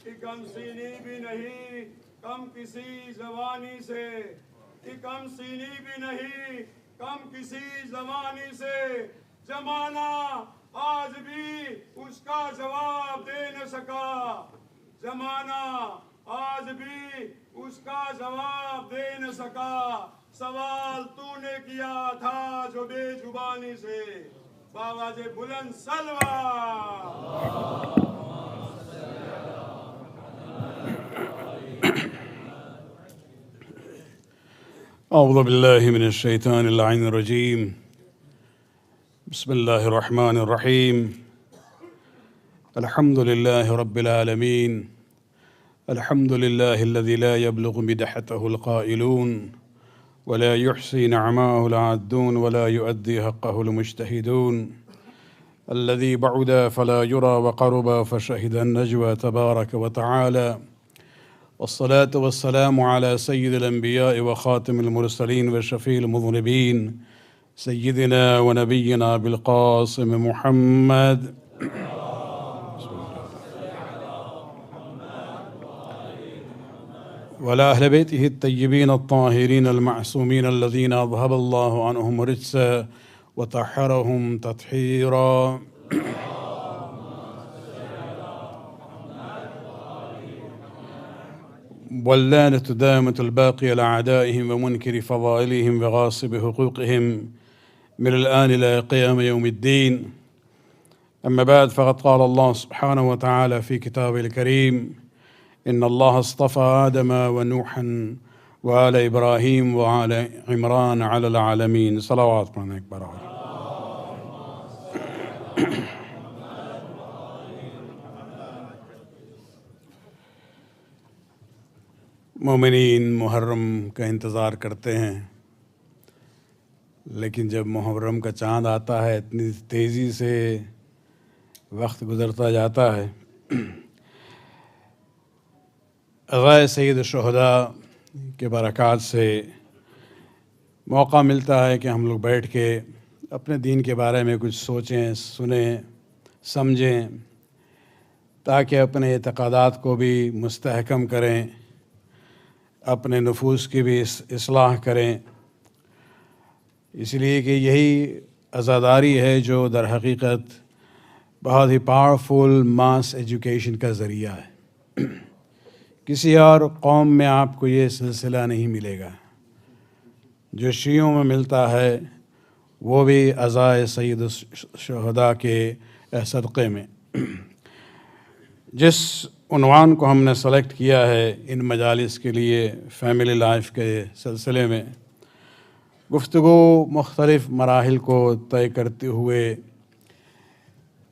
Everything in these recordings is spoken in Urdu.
کہ کم سینی بھی نہیں کم کسی زبانی سے، کہ کم سینی بھی نہیں کم کسی زبانی سے، زمانہ آج بھی اس کا جواب دے نہ سکا، زمانہ آج بھی اس کا جواب دے نہ سکا، سوال تو نے کیا تھا جو بے زبانی سے، باواز بلند سلوہ۔ اعوذ باللہ من الشیطان اللعین الرجیم، بسم اللہ الرحمن الرحیم، الحمد للہ رب العالمین، الحمد للہ الذی لا يبلغ مدحته القائلون ولا يحصي نعماءه العادون ولا يؤدي حقه المجتهدون، الذي بعد فلا يرى وقرب فشهد النجوى تبارك وتعالى، والصلاة والسلام على سيد الأنبياء وخاتم المرسلين وشفيع المذنبين سيدنا ونبينا بالقاسم محمد وعلى أهل بيته الطيبين الطاهرين المعصومين الذين أذهب الله عنهم الرجس وطهرهم تطهيرا. واللعنة الدائمة الباقية لأعدائهم ومنكر فضائلهم وغاصب حقوقهم من الآن إلى قيام يوم الدين. أما بعد، فقد قال الله سبحانه وتعالى في كتابه الكريم: إن الله اصطفى آدم ونوحا وآل إبراهيم وآل عمران على العالمين. صلوات من أكبر. مومنین محرم کا انتظار کرتے ہیں، لیکن جب محرم کا چاند آتا ہے اتنی تیزی سے وقت گزرتا جاتا ہے۔ عزائے سید الشہداء کے برکات سے موقع ملتا ہے کہ ہم لوگ بیٹھ کے اپنے دین کے بارے میں کچھ سوچیں، سنیں، سمجھیں، تاکہ اپنے اعتقادات کو بھی مستحکم کریں، اپنے نفوس کی بھی اصلاح کریں، اس لیے کہ یہی عزاداری ہے جو در حقیقت بہت ہی پاورفل ماس ایجوکیشن کا ذریعہ ہے۔ کسی اور قوم میں آپ کو یہ سلسلہ نہیں ملے گا جو شیعوں میں ملتا ہے، وہ بھی عزائے سید الشہداء کے صدقے میں۔ جس عنوان کو ہم نے سلیکٹ کیا ہے ان مجالس کے لیے فیملی لائف کے سلسلے میں، گفتگو مختلف مراحل کو طے کرتے ہوئے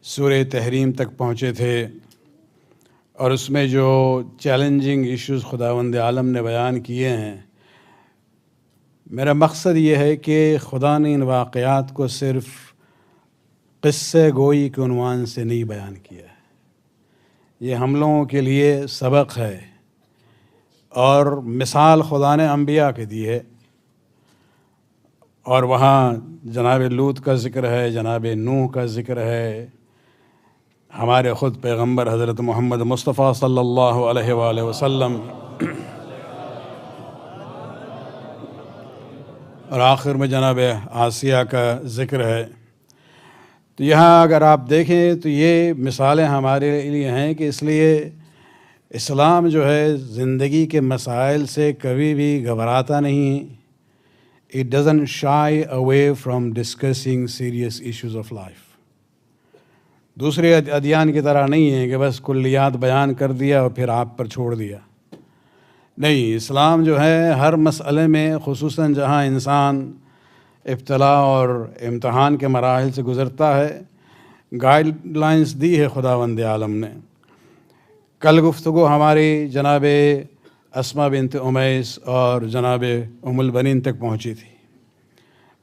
سورہ تحریم تک پہنچے تھے، اور اس میں جو چیلنجنگ ایشوز خداوند عالم نے بیان کیے ہیں، میرا مقصد یہ ہے کہ خدا نے ان واقعات کو صرف قصے گوئی کے عنوان سے نہیں بیان کیا ہے، یہ ہم لوگوں کے لیے سبق ہے، اور مثال خدا نے انبیاء کے دی ہے، اور وہاں جناب لوط کا ذکر ہے، جناب نوح کا ذکر ہے، ہمارے خود پیغمبر حضرت محمد مصطفیٰ صلی اللہ علیہ وآلہ وسلم، اور آخر میں جناب آسیہ کا ذکر ہے۔ تو یہاں اگر آپ دیکھیں تو یہ مثالیں ہمارے لیے ہیں کہ اس لیے اسلام جو ہے زندگی کے مسائل سے کبھی بھی گھبراتا نہیں۔ It doesn't shy away from discussing serious issues of life۔ دوسرے ادیان کی طرح نہیں ہے کہ بس کلیات بیان کر دیا اور پھر آپ پر چھوڑ دیا، نہیں، اسلام جو ہے ہر مسئلے میں، خصوصاً جہاں انسان ابتلا اور امتحان کے مراحل سے گزرتا ہے، گائیڈ لائنز دی ہے خداوند عالم نے۔ کل گفتگو ہماری جناب اسما بنت امیس اور جناب ام البنین تک پہنچی تھی۔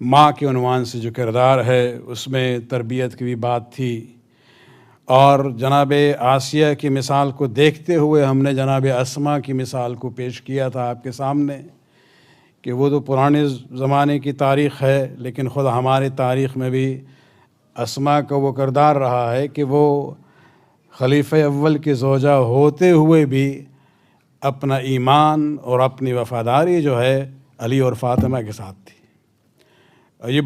ماں کے عنوان سے جو کردار ہے اس میں تربیت کی بھی بات تھی، اور جناب آسیہ کی مثال کو دیکھتے ہوئے ہم نے جناب اسما کی مثال کو پیش کیا تھا آپ کے سامنے کہ وہ تو پرانے زمانے کی تاریخ ہے، لیکن خود ہمارے تاریخ میں بھی اسما کا وہ کردار رہا ہے کہ وہ خلیفہ اول کی زوجہ ہوتے ہوئے بھی اپنا ایمان اور اپنی وفاداری جو ہے علی اور فاطمہ کے ساتھ تھی. اور یہ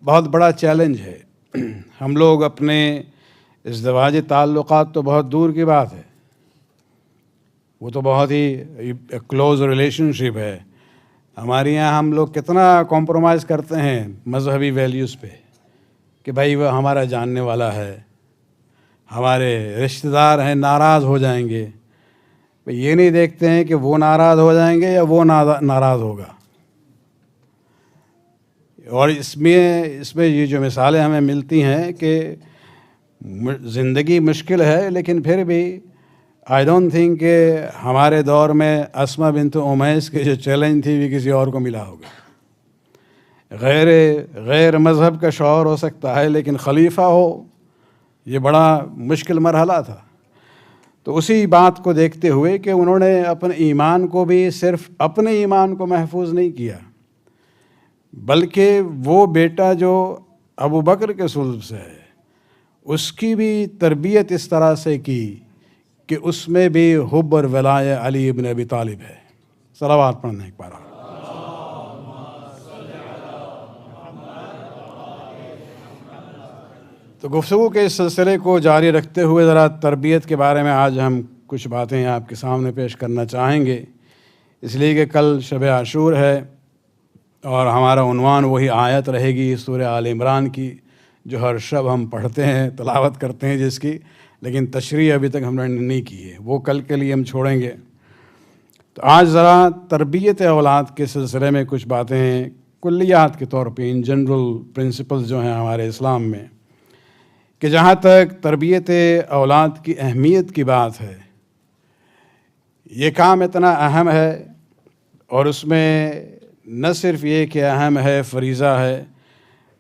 بہت بڑا چیلنج ہے. ہم لوگ اپنے ازدواجی تعلقات تو بہت دور کی بات ہے، وہ تو بہت ہی کلوز ریلیشن شپ ہے. ہمارے یہاں ہم لوگ کتنا کمپرومائز کرتے ہیں مذہبی ویلیوز پہ کہ بھائی وہ ہمارا جاننے والا ہے، ہمارے رشتہ دار ہیں، ناراض ہو جائیں گے. یہ نہیں دیکھتے ہیں کہ وہ ناراض ہو جائیں گے یا وہ ناراض ہوگا. اور اس میں یہ جو مثالیں ہمیں ملتی ہیں کہ زندگی مشکل ہے، لیکن پھر بھی آئی ڈونٹ تھنک کہ ہمارے دور میں اسما بنت امیس کے جو چیلنج تھی وہ کسی اور کو ملا ہوگا. غیر مذہب کا شعور ہو سکتا ہے، لیکن خلیفہ ہو، یہ بڑا مشکل مرحلہ تھا. تو اسی بات کو دیکھتے ہوئے کہ انہوں نے اپنے ایمان کو بھی صرف اپنے ایمان کو محفوظ نہیں کیا، بلکہ وہ بیٹا جو ابو بکر کے صلب سے ہے اس کی بھی تربیت اس طرح سے کی کہ اس میں بھی حب اور ولایہ علی ابن ابی طالب ہے. صلوات پڑھنے ایک بار. تو گفتگو کے اس سلسلے کو جاری رکھتے ہوئے ذرا تربیت کے بارے میں آج ہم کچھ باتیں آپ کے سامنے پیش کرنا چاہیں گے، اس لیے کہ کل شب عاشور ہے اور ہمارا عنوان وہی آیت رہے گی سورہ آل عمران کی جو ہر شب ہم پڑھتے ہیں، تلاوت کرتے ہیں جس کی، لیکن تشریح ابھی تک ہم نے نہیں کی ہے، وہ کل کے لیے ہم چھوڑیں گے. تو آج ذرا تربیت اولاد کے سلسلے میں کچھ باتیں کلیات کے طور پہ ان جنرل پرنسپلز جو ہیں ہمارے اسلام میں، کہ جہاں تک تربیت اولاد کی اہمیت کی بات ہے، یہ کام اتنا اہم ہے اور اس میں نہ صرف یہ کہ اہم ہے، فریضہ ہے،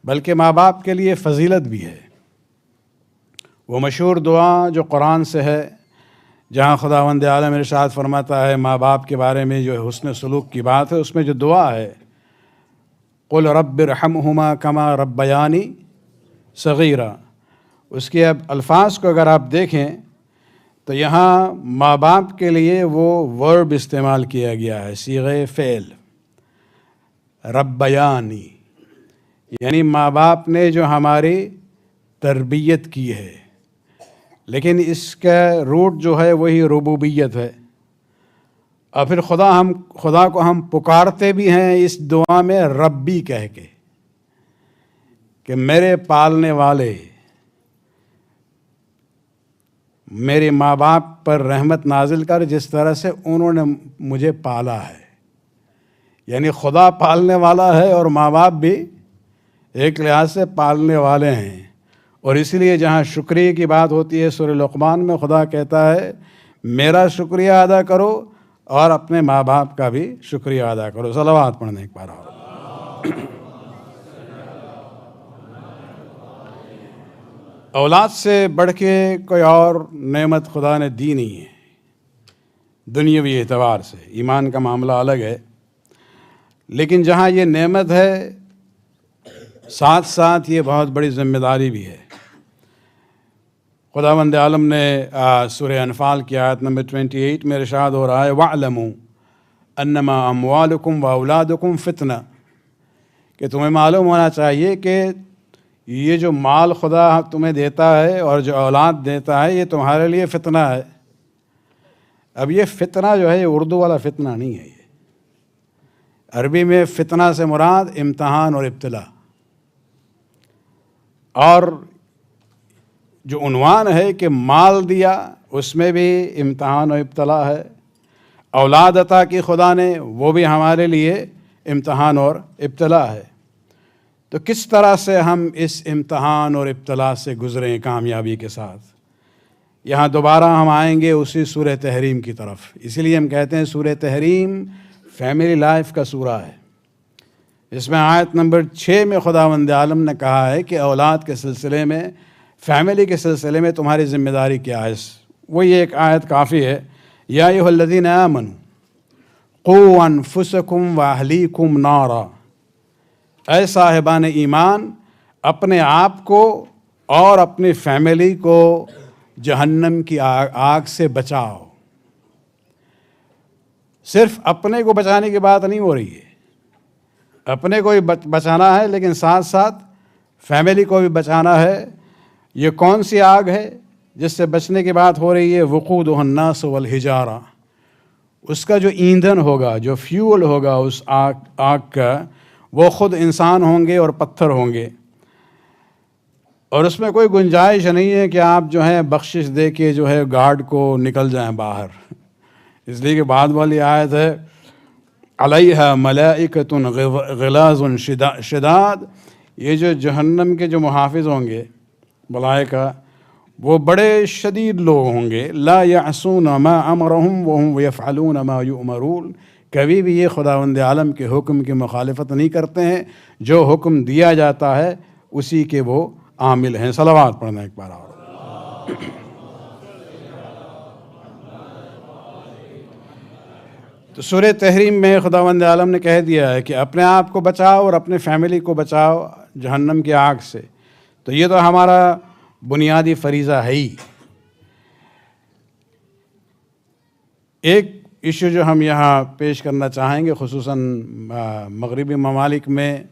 بلکہ ماں باپ کے لیے فضیلت بھی ہے. وہ مشہور دعا جو قرآن سے ہے، جہاں خداوند عالم ارشاد فرماتا ہے ماں باپ کے بارے میں جو حسن سلوک کی بات ہے، اس میں جو دعا ہے قل رب ارحمہما کما ربیانی صغیرا، اس کے اب الفاظ کو اگر آپ دیکھیں تو یہاں ماں باپ کے لیے وہ ورب استعمال کیا گیا ہے، صیغہ فعل، ربیانی، یعنی ماں باپ نے جو ہماری تربیت کی ہے. لیکن اس کا روٹ جو ہے وہی ربوبیت ہے. اور پھر خدا کو ہم پکارتے بھی ہیں اس دعا میں ربی کہہ کے کہ میرے پالنے والے، میرے ماں باپ پر رحمت نازل کر جس طرح سے انہوں نے مجھے پالا ہے. یعنی خدا پالنے والا ہے اور ماں باپ بھی ایک لحاظ سے پالنے والے ہیں. اور اس لیے جہاں شکریہ کی بات ہوتی ہے سورہ لقمان میں خدا کہتا ہے میرا شکریہ ادا کرو اور اپنے ماں باپ کا بھی شکریہ ادا کرو. صلوات پڑھنے ایک بار اور. اولاد سے بڑھ کے کوئی اور نعمت خدا نے دی نہیں ہے دنیاوی اعتبار سے. ایمان کا معاملہ الگ ہے، لیکن جہاں یہ نعمت ہے ساتھ ساتھ یہ بہت بڑی ذمہ داری بھی ہے. خداوند عالم نے سورہ انفال کی آیت نمبر 28 میں ارشاد ہو رہا ہے وَاعْلَمُوا أَنَّمَا أَمْوَالُكُمْ وَأَوْلَادُكُمْ فِتْنَةٌ، کہ تمہیں معلوم ہونا چاہیے کہ یہ جو مال خدا تمہیں دیتا ہے اور جو اولاد دیتا ہے یہ تمہارے لیے فتنہ ہے. اب یہ فتنہ جو ہے یہ اردو والا فتنہ نہیں ہے، یہ عربی میں فتنہ سے مراد امتحان اور ابتلا. اور جو عنوان ہے کہ مال دیا اس میں بھی امتحان و ابتلا ہے، اولاد عطا کی خدا نے وہ بھی ہمارے لیے امتحان اور ابتلا ہے. تو کس طرح سے ہم اس امتحان اور ابتلا سے گزریں کامیابی کے ساتھ؟ یہاں دوبارہ ہم آئیں گے اسی سورہ تحریم کی طرف. اسی لیے ہم کہتے ہیں سورہ تحریم فیملی لائف کا سورہ ہے. اس میں آیت نمبر 6 میں خداوند عالم نے کہا ہے کہ اولاد کے سلسلے میں، فیملی کے سلسلے میں تمہاری ذمہ داری کیا ہے. وہی ایک آیت کافی ہے، یا ایھا الذین آمنوا قوا انفسکم واہلیکم نارا، اے صاحبان ایمان اپنے آپ کو اور اپنی فیملی کو جہنم کی آگ سے بچاؤ. صرف اپنے کو بچانے کی بات نہیں ہو رہی ہے، اپنے کو بھی بچانا ہے لیکن ساتھ ساتھ فیملی کو بھی بچانا ہے. یہ کون سی آگ ہے جس سے بچنے کی بات ہو رہی ہے؟ وقودہ الناس والحجارہ. اس کا جو ایندھن ہوگا، جو فیول ہوگا اس آگ کا، وہ خود انسان ہوں گے اور پتھر ہوں گے. اور اس میں کوئی گنجائش نہیں ہے کہ آپ جو ہے بخشش دے کے جو ہے گارڈ کو نکل جائیں باہر. اس لیے کہ بعد والی آیت ہے علیہا ملائکۃ غلاظ شداد. یہ جو جہنم کے جو محافظ ہوں گے ملائکہ، وہ بڑے شدید لوگ ہوں گے. لا یعصون ما امرہم وہم یفعلون ما یؤمرون. کبھی بھی یہ خداوند عالم کے حکم کی مخالفت نہیں کرتے ہیں، جو حکم دیا جاتا ہے اسی کے وہ عامل ہیں. صلوات پڑھنا ایک بار اور. تو سورہ تحریم میں خداوند عالم نے کہہ دیا ہے کہ اپنے آپ کو بچاؤ اور اپنے فیملی کو بچاؤ جہنم کی آگ سے. تو یہ تو ہمارا بنیادی فریضہ ہے ہی. ایک ایشو جو ہم یہاں پیش کرنا چاہیں گے، خصوصاً مغربی ممالک میں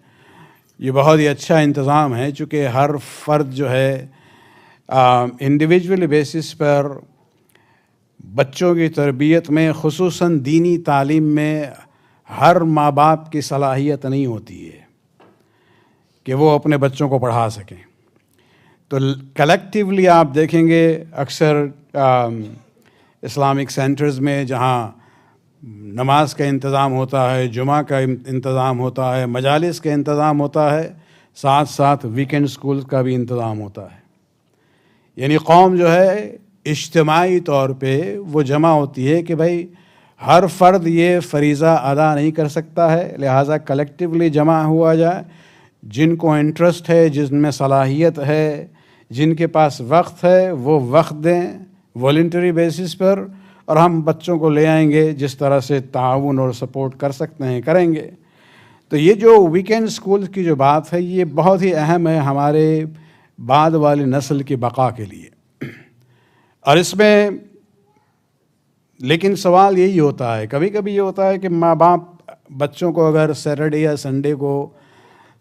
یہ بہت ہی اچھا انتظام ہے، چونکہ ہر فرد جو ہے انڈیویجول بیسس پر بچوں کی تربیت میں، خصوصاً دینی تعلیم میں، ہر ماں باپ کی صلاحیت نہیں ہوتی ہے کہ وہ اپنے بچوں کو پڑھا سکیں. تو کلیکٹیولی آپ دیکھیں گے اکثر اسلامک سینٹرز میں جہاں نماز کا انتظام ہوتا ہے، جمعہ کا انتظام ہوتا ہے، مجالس کا انتظام ہوتا ہے، ساتھ ساتھ ویکینڈ سکولز کا بھی انتظام ہوتا ہے. یعنی قوم جو ہے اجتماعی طور پہ وہ جمع ہوتی ہے کہ بھائی ہر فرد یہ فریضہ ادا نہیں کر سکتا ہے، لہٰذا کلیکٹیولی جمع ہوا جائے. جن کو انٹرسٹ ہے، جن میں صلاحیت ہے، جن کے پاس وقت ہے، وہ وقت دیں والنٹری بیسس پر، اور ہم بچوں کو لے آئیں گے. جس طرح سے تعاون اور سپورٹ کر سکتے ہیں کریں گے. تو یہ جو ویکینڈ سکول کی جو بات ہے یہ بہت ہی اہم ہے ہمارے بعد والی نسل کی بقا کے لیے. اور اس میں لیکن سوال یہی ہوتا ہے، کبھی کبھی یہ ہوتا ہے کہ ماں باپ بچوں کو اگر سیٹرڈے یا سنڈے کو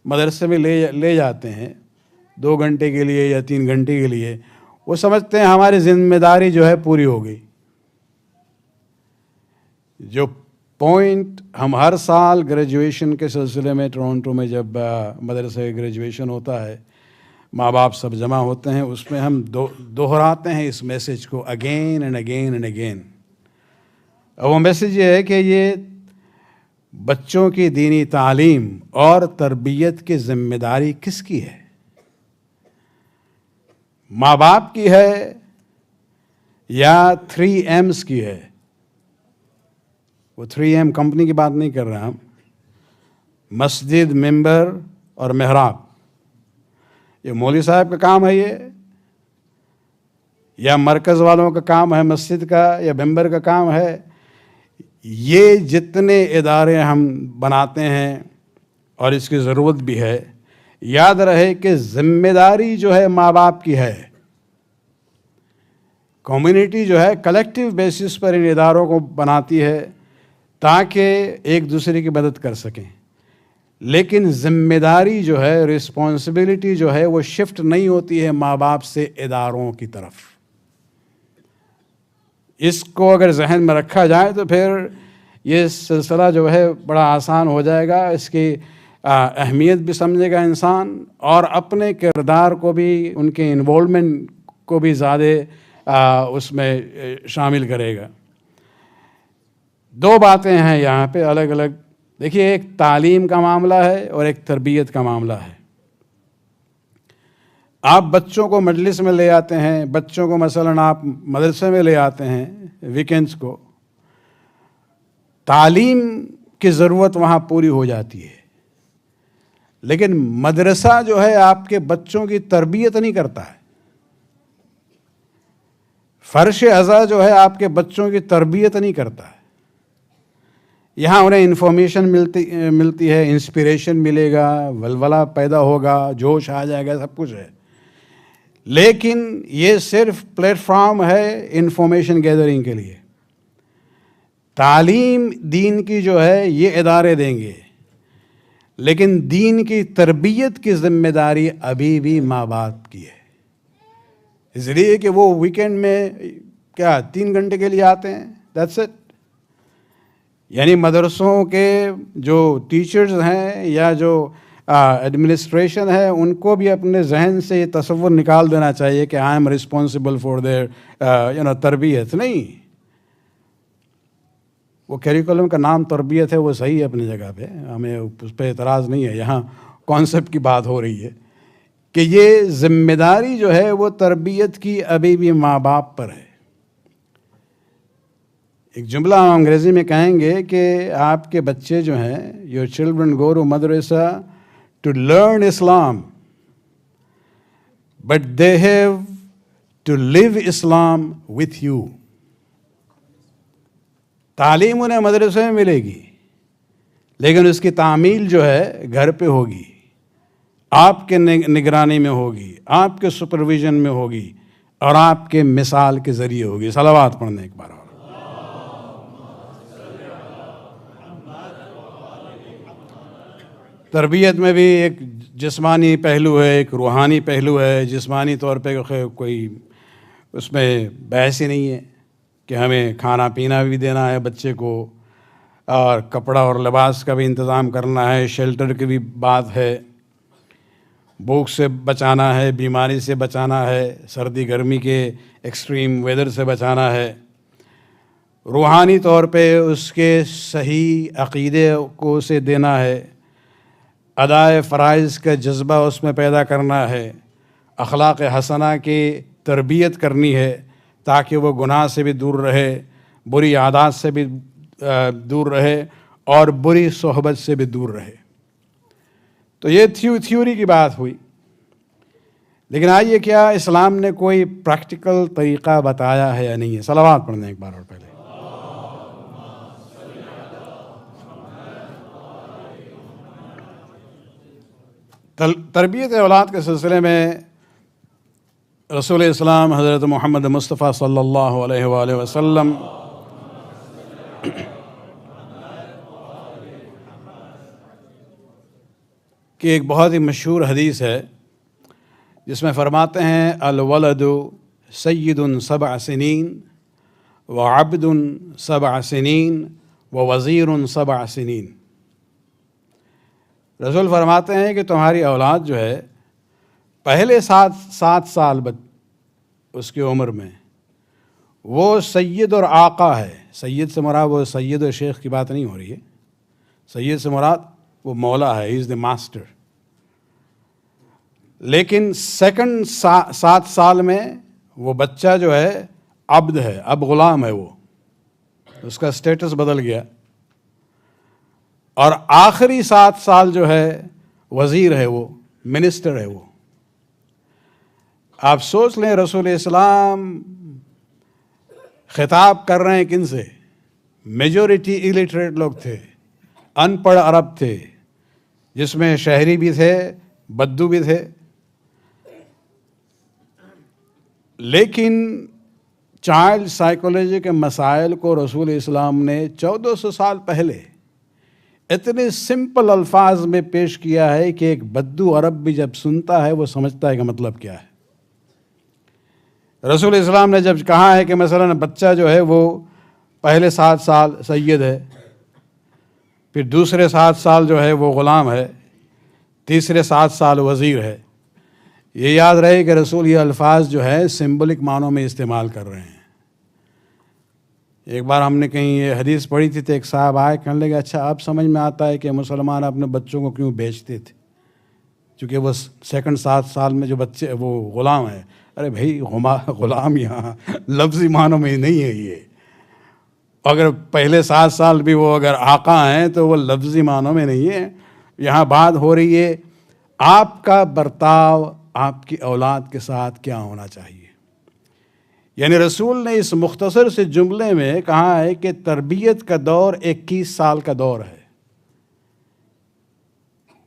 مدرسے میں لے جاتے ہیں 2 گھنٹے کے لیے یا 3 گھنٹے کے لیے، وہ سمجھتے ہیں ہماری ذمہ داری جو ہے پوری ہو گئی. جو پوائنٹ ہم ہر سال گریجویشن کے سلسلے میں ٹورنٹو میں جب مدرسے گریجویشن ہوتا ہے، ماں باپ سب جمع ہوتے ہیں، اس میں ہم دہراتے ہیں اس میسج کو again and again and again. اور وہ میسج یہ ہے کہ یہ بچوں کی دینی تعلیم اور تربیت کی ذمہ داری کس کی ہے؟ ماں باپ کی ہے یا 3 M's کی ہے؟ وہ 3M کمپنی کی بات نہیں کر رہے ہم. مسجد، ممبر اور محراب. یہ مولوی صاحب کا کام ہے یہ، یا مرکز والوں کا کام ہے مسجد کا، یا ممبر کا کام ہے؟ یہ جتنے ادارے ہم بناتے ہیں اور اس کی ضرورت بھی ہے، یاد رہے کہ ذمہ داری جو ہے ماں باپ کی ہے. کمیونٹی جو ہے کلیکٹیو بیسس پر ان اداروں کو بناتی ہے تاکہ ایک دوسرے کی مدد کر سکیں. لیکن ذمہ داری جو ہے، رسپانسبلٹی جو ہے، وہ شفٹ نہیں ہوتی ہے ماں باپ سے اداروں کی طرف. اس کو اگر ذہن میں رکھا جائے تو پھر یہ سلسلہ جو ہے بڑا آسان ہو جائے گا. اس کی اہمیت بھی سمجھے گا انسان، اور اپنے کردار کو بھی، ان کے انوالومنٹ کو بھی زیادہ اس میں شامل کرے گا. 2 باتیں ہیں یہاں پہ الگ الگ. دیکھیے، ایک تعلیم کا معاملہ ہے اور ایک تربیت کا معاملہ ہے. آپ بچوں کو مجلس میں لے آتے ہیں، بچوں کو مثلاً آپ مدرسے میں لے آتے ہیں ویکینڈز کو، تعلیم کی ضرورت وہاں پوری ہو جاتی ہے. لیکن مدرسہ جو ہے آپ کے بچوں کی تربیت نہیں کرتا ہے. فرش ازا جو ہے آپ کے بچوں کی تربیت نہیں کرتا ہے. یہاں انہیں انفارمیشن ملتی ہے، انسپریشن ملے گا، ولولہ پیدا ہوگا، جوش آ جائے گا، سب کچھ ہے. لیکن یہ صرف پلیٹ فارم ہے انفارمیشن گیدرنگ کے لیے. تعلیم دین کی جو ہے یہ ادارے دیں گے، لیکن دین کی تربیت کی ذمہ داری ابھی بھی ماں باپ کی ہے. اس لیے کہ وہ ویکینڈ میں کیا 3 گھنٹے کے لیے آتے ہیں، دیٹس اٹ. یعنی مدرسوں کے جو ٹیچرز ہیں یا جو ایڈمنسٹریشن ہے، ان کو بھی اپنے ذہن سے یہ تصور نکال دینا چاہیے کہ I am responsible for their تربیت. نہیں، وہ کیریکولم کا نام تربیت ہے، وہ صحیح ہے اپنی جگہ پہ، ہمیں اس پہ اعتراض نہیں ہے. یہاں کانسیپٹ کی بات ہو رہی ہے کہ یہ ذمہ داری جو ہے وہ تربیت کی ابھی بھی ماں باپ پر ہے. ایک جملہ ہم انگریزی میں کہیں گے کہ آپ کے بچے جو ہیں، یور چلڈرن گو ٹو مدرسہ to learn Islam but they have to live Islam with you. تعلیم انہیں مدرسے میں ملے گی، لیکن اس کی تعمیل جو ہے گھر پہ ہوگی، آپ کے نگرانی میں ہوگی، آپ کے سپرویژن میں ہوگی، اور آپ کے مثال کے ذریعے ہوگی. صلوات پڑھنے ایک بار اور. تربیت میں بھی ایک جسمانی پہلو ہے، ایک روحانی پہلو ہے. جسمانی طور پہ کوئی اس میں بحث ہی نہیں ہے کہ ہمیں کھانا پینا بھی دینا ہے بچے کو، اور کپڑا اور لباس کا بھی انتظام کرنا ہے، شیلٹر کی بھی بات ہے، بھوک سے بچانا ہے، بیماری سے بچانا ہے، سردی گرمی کے ایکسٹریم ویدر سے بچانا ہے. روحانی طور پہ اس کے صحیح عقیدے کو اسے دینا ہے، ادائے فرائض کا جذبہ اس میں پیدا کرنا ہے، اخلاق حسنہ کی تربیت کرنی ہے تاکہ وہ گناہ سے بھی دور رہے، بری عادات سے بھی دور رہے، اور بری صحبت سے بھی دور رہے. تو یہ تھیوری کی بات ہوئی. لیکن آئیے، کیا اسلام نے کوئی پریکٹیکل طریقہ بتایا ہے یا نہیں ہے؟ صلوات پڑھنے ایک بار اور پہلے. تربیت اولاد کے سلسلے میں رسول اسلام حضرت محمد مصطفیٰ صلی اللہ علیہ وآلہ وسلم کی ایک بہت ہی مشہور حدیث ہے جس میں فرماتے ہیں الولد سید 7 سنین وعبد 7 سنین ووزیر 7 سنین. رسول فرماتے ہیں کہ تمہاری اولاد جو ہے پہلے 7 سال اس کی عمر میں وہ سید اور آقا ہے. سید سے مراد وہ سید اور شیخ کی بات نہیں ہو رہی ہے، سید سے مراد وہ مولا ہے، ہی از دا ماسٹر. لیکن سیکنڈ 7 سال میں وہ بچہ جو ہے عبد ہے، اب غلام ہے، وہ اس کا سٹیٹس بدل گیا. اور آخری 7 سال جو ہے وزیر ہے، وہ منسٹر ہے. وہ آپ سوچ لیں، رسول اسلام خطاب کر رہے ہیں کن سے؟ میجورٹی ایلیٹریٹ لوگ تھے، ان پڑھ عرب تھے، جس میں شہری بھی تھے، بدو بھی تھے. لیکن چائلڈ سائیکولوجی کے مسائل کو رسول اسلام نے 1400 سال پہلے اتنے سمپل الفاظ میں پیش کیا ہے کہ ایک بدو عرب بھی جب سنتا ہے وہ سمجھتا ہے کہ مطلب کیا ہے. رسول اسلام نے جب کہا ہے کہ مثلا بچہ جو ہے وہ پہلے 7 سال سید ہے، پھر دوسرے 7 سال جو ہے وہ غلام ہے، تیسرے 7 سال وزیر ہے، یہ یاد رہے کہ رسول یہ الفاظ جو ہے سمبولک معنوں میں استعمال کر رہے ہیں. ایک بار ہم نے کہیں یہ حدیث پڑھی تھی تو ایک صاحب آئے، کہنے لگے اچھا اب سمجھ میں آتا ہے کہ مسلمان اپنے بچوں کو کیوں بیچتے تھے، چونکہ وہ سیکنڈ 7 سال میں جو بچے وہ غلام ہے. ارے بھائی، غلام یہاں لفظی معنوں میں نہیں ہے، یہ اگر پہلے 7 سال بھی وہ اگر آقا ہیں تو وہ لفظی معنوں میں نہیں ہے. یہاں بات ہو رہی ہے آپ کا برتاؤ آپ کی اولاد کے ساتھ کیا ہونا چاہیے. یعنی رسول نے اس مختصر سے جملے میں کہا ہے کہ تربیت کا دور 21 سال کا دور ہے.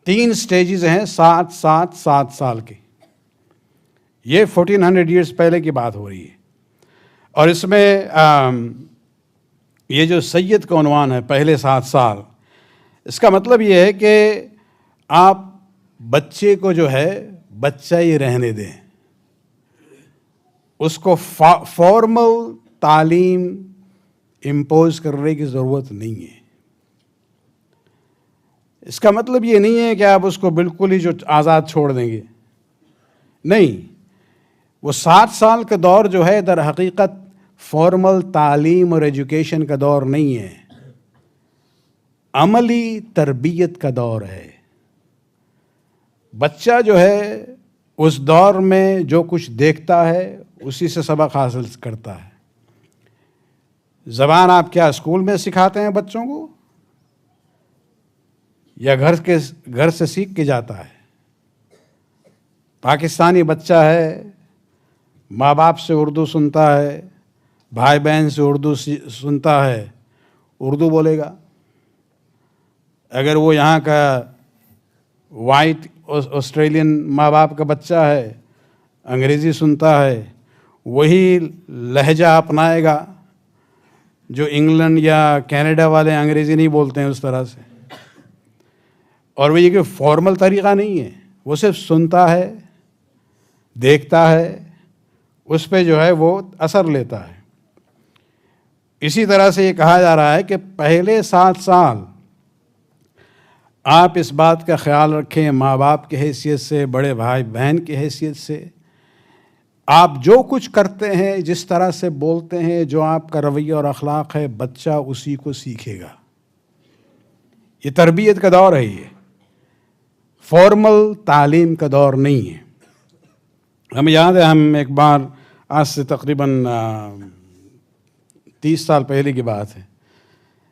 3 سٹیجز ہیں 7 سال کے. یہ 1400 ایئرس پہلے کی بات ہو رہی ہے. اور اس میں یہ جو سید کا عنوان ہے پہلے 7 سال، اس کا مطلب یہ ہے کہ آپ بچے کو جو ہے بچہ ہی رہنے دیں، اس کو فارمل تعلیم امپوز کرنے کی ضرورت نہیں ہے. اس کا مطلب یہ نہیں ہے کہ آپ اس کو بالکل ہی جو آزاد چھوڑ دیں گے، نہیں. وہ 7 سال کا دور جو ہے در حقیقت فارمل تعلیم اور ایجوکیشن کا دور نہیں ہے، عملی تربیت کا دور ہے. بچہ جو ہے اس دور میں جو کچھ دیکھتا ہے اسی سے سبق حاصل کرتا ہے. زبان آپ کیا اسکول میں سکھاتے ہیں بچوں کو، یا گھر سے سیکھ کے جاتا ہے؟ پاکستانی بچہ ہے، ماں باپ سے اردو سنتا ہے، بھائی بہن سے اردو سنتا ہے، اردو بولے گا. اگر وہ یہاں کا وائٹ آسٹریلین ماں باپ کا بچہ ہے، انگریزی سنتا ہے، وہی لہجہ اپنائے گا جو انگلینڈ یا کینیڈا والے انگریزی نہیں بولتے ہیں اس طرح سے. اور وہ یہ کہ فارمل طریقہ نہیں ہے، وہ صرف سنتا ہے، دیکھتا ہے، اس پہ جو ہے وہ اثر لیتا ہے. اسی طرح سے یہ کہا جا رہا ہے کہ پہلے 7 سال آپ اس بات کا خیال رکھیں ماں باپ کی حیثیت سے، بڑے بھائی بہن کی حیثیت سے، آپ جو کچھ کرتے ہیں، جس طرح سے بولتے ہیں، جو آپ کا رویہ اور اخلاق ہے، بچہ اسی کو سیکھے گا. یہ تربیت کا دور ہے، یہ فارمل تعلیم کا دور نہیں ہے. ہمیں یاد ہے، ہم ایک بار آج سے تقریباً 30 سال پہلے کی بات ہے،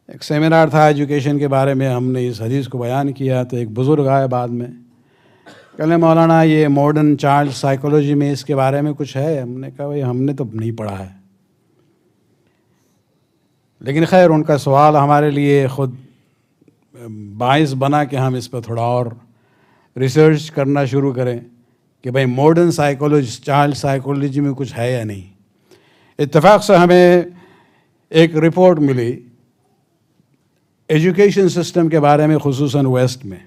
ایک سیمینار تھا ایجوکیشن کے بارے میں، ہم نے اس حدیث کو بیان کیا تو ایک بزرگ آئے بعد میں، کہنے مولانا یہ ماڈرن چائلڈ سائیکولوجی میں اس کے بارے میں کچھ ہے؟ ہم نے کہا بھائی ہم نے تو نہیں پڑھا ہے. لیکن خیر ان کا سوال ہمارے لیے خود باعث بنا کہ ہم اس پہ تھوڑا اور ریسرچ کرنا شروع کریں کہ بھائی ماڈرن سائیکولوجی چائلڈ سائیکولوجی میں کچھ ہے یا نہیں. اتفاق سے ہمیں ایک رپورٹ ملی ایجوکیشن سسٹم کے بارے میں، خصوصاً ویسٹ میں،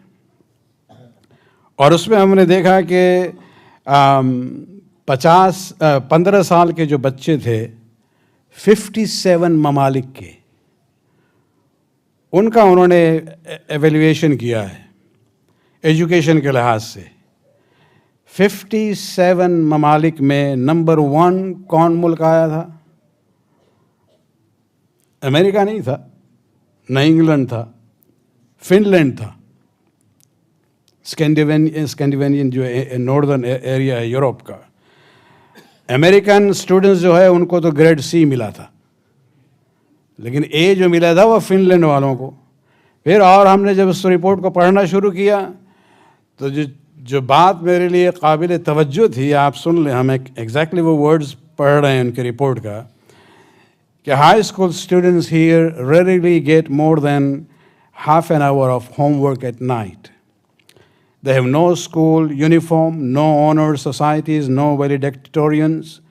اور اس میں ہم نے دیکھا کہ 15 سال کے جو بچے تھے 57 ممالک کے، ان کا انہوں نے ایویلیویشن کیا ہے ایجوکیشن کے لحاظ سے. 57 ممالک میں نمبر 1 کون ملک آیا تھا؟ امریکہ نہیں تھا، نہ انگلینڈ تھا، فن لینڈ تھا. اسکینڈیوینین جو ناردرن ایریا ہے یورپ کا. امریکن اسٹوڈنٹس جو ہے ان کو تو گریڈ C ملا تھا، لیکن A جو ملا تھا وہ فن لینڈ والوں کو. پھر اور ہم نے جب اس رپورٹ کو پڑھنا شروع کیا تو جو بات میرے لیے قابل توجہ تھی، آپ سن لیں، ہم ایگزیکٹلی وہ ورڈز پڑھ رہے ہیں ان کے رپورٹ کا، کہ high school students here rarely get more than half an hour of homework at night. They have no school uniform, no honor societies, no valedictorians,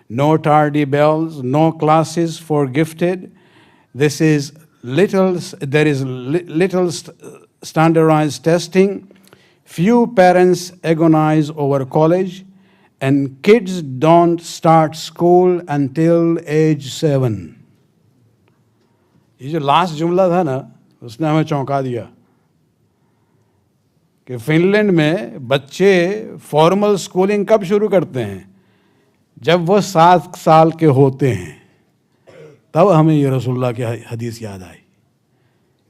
no tardy bells, no classes for gifted. There is little standardized testing. Few parents agonize over college, and kids don't start school until age 7. یہ جو لاسٹ جملہ تھا نا، اس نے ہمیں چونکا دیا کہ فن لینڈ میں بچے فارمل اسکولنگ کب شروع کرتے ہیں؟ جب وہ 7 سال کے ہوتے ہیں. تب ہمیں یہ رسول اللہ کی حدیث یاد آئی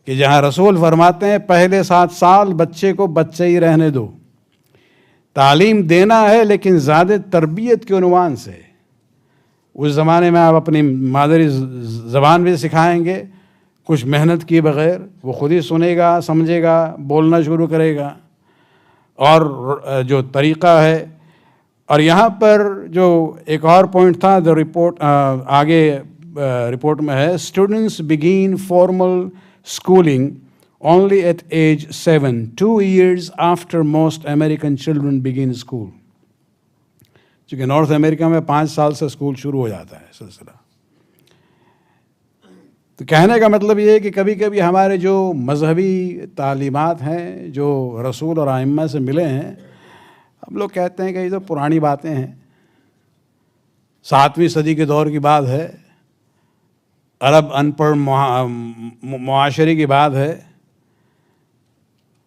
کہ جہاں رسول فرماتے ہیں پہلے 7 سال بچے کو بچے ہی رہنے دو، تعلیم دینا ہے لیکن زیادہ تربیت کے عنوان سے. اس زمانے میں آپ اپنی مادری زبان بھی سکھائیں گے، کچھ محنت کیے بغیر، وہ خود ہی سنے گا، سمجھے گا، بولنا شروع کرے گا. اور جو طریقہ ہے، اور یہاں پر جو ایک اور پوائنٹ تھا رپورٹ آگے رپورٹ میں ہے، students begin formal schooling only at age 7, 2 years after most American children begin school. چونکہ نارتھ امریکہ میں 5 سال سے اسکول شروع ہو جاتا ہے سلسلہ. تو کہنے کا مطلب یہ ہے کہ کبھی کبھی ہمارے جو مذہبی تعلیمات ہیں جو رسول اور ائمہ سے ملے ہیں، ہم لوگ کہتے ہیں کہ یہ تو پرانی باتیں ہیں، 7ویں صدی کے دور کی بات ہے، عرب ان پڑھ معاشرے کی بات ہے.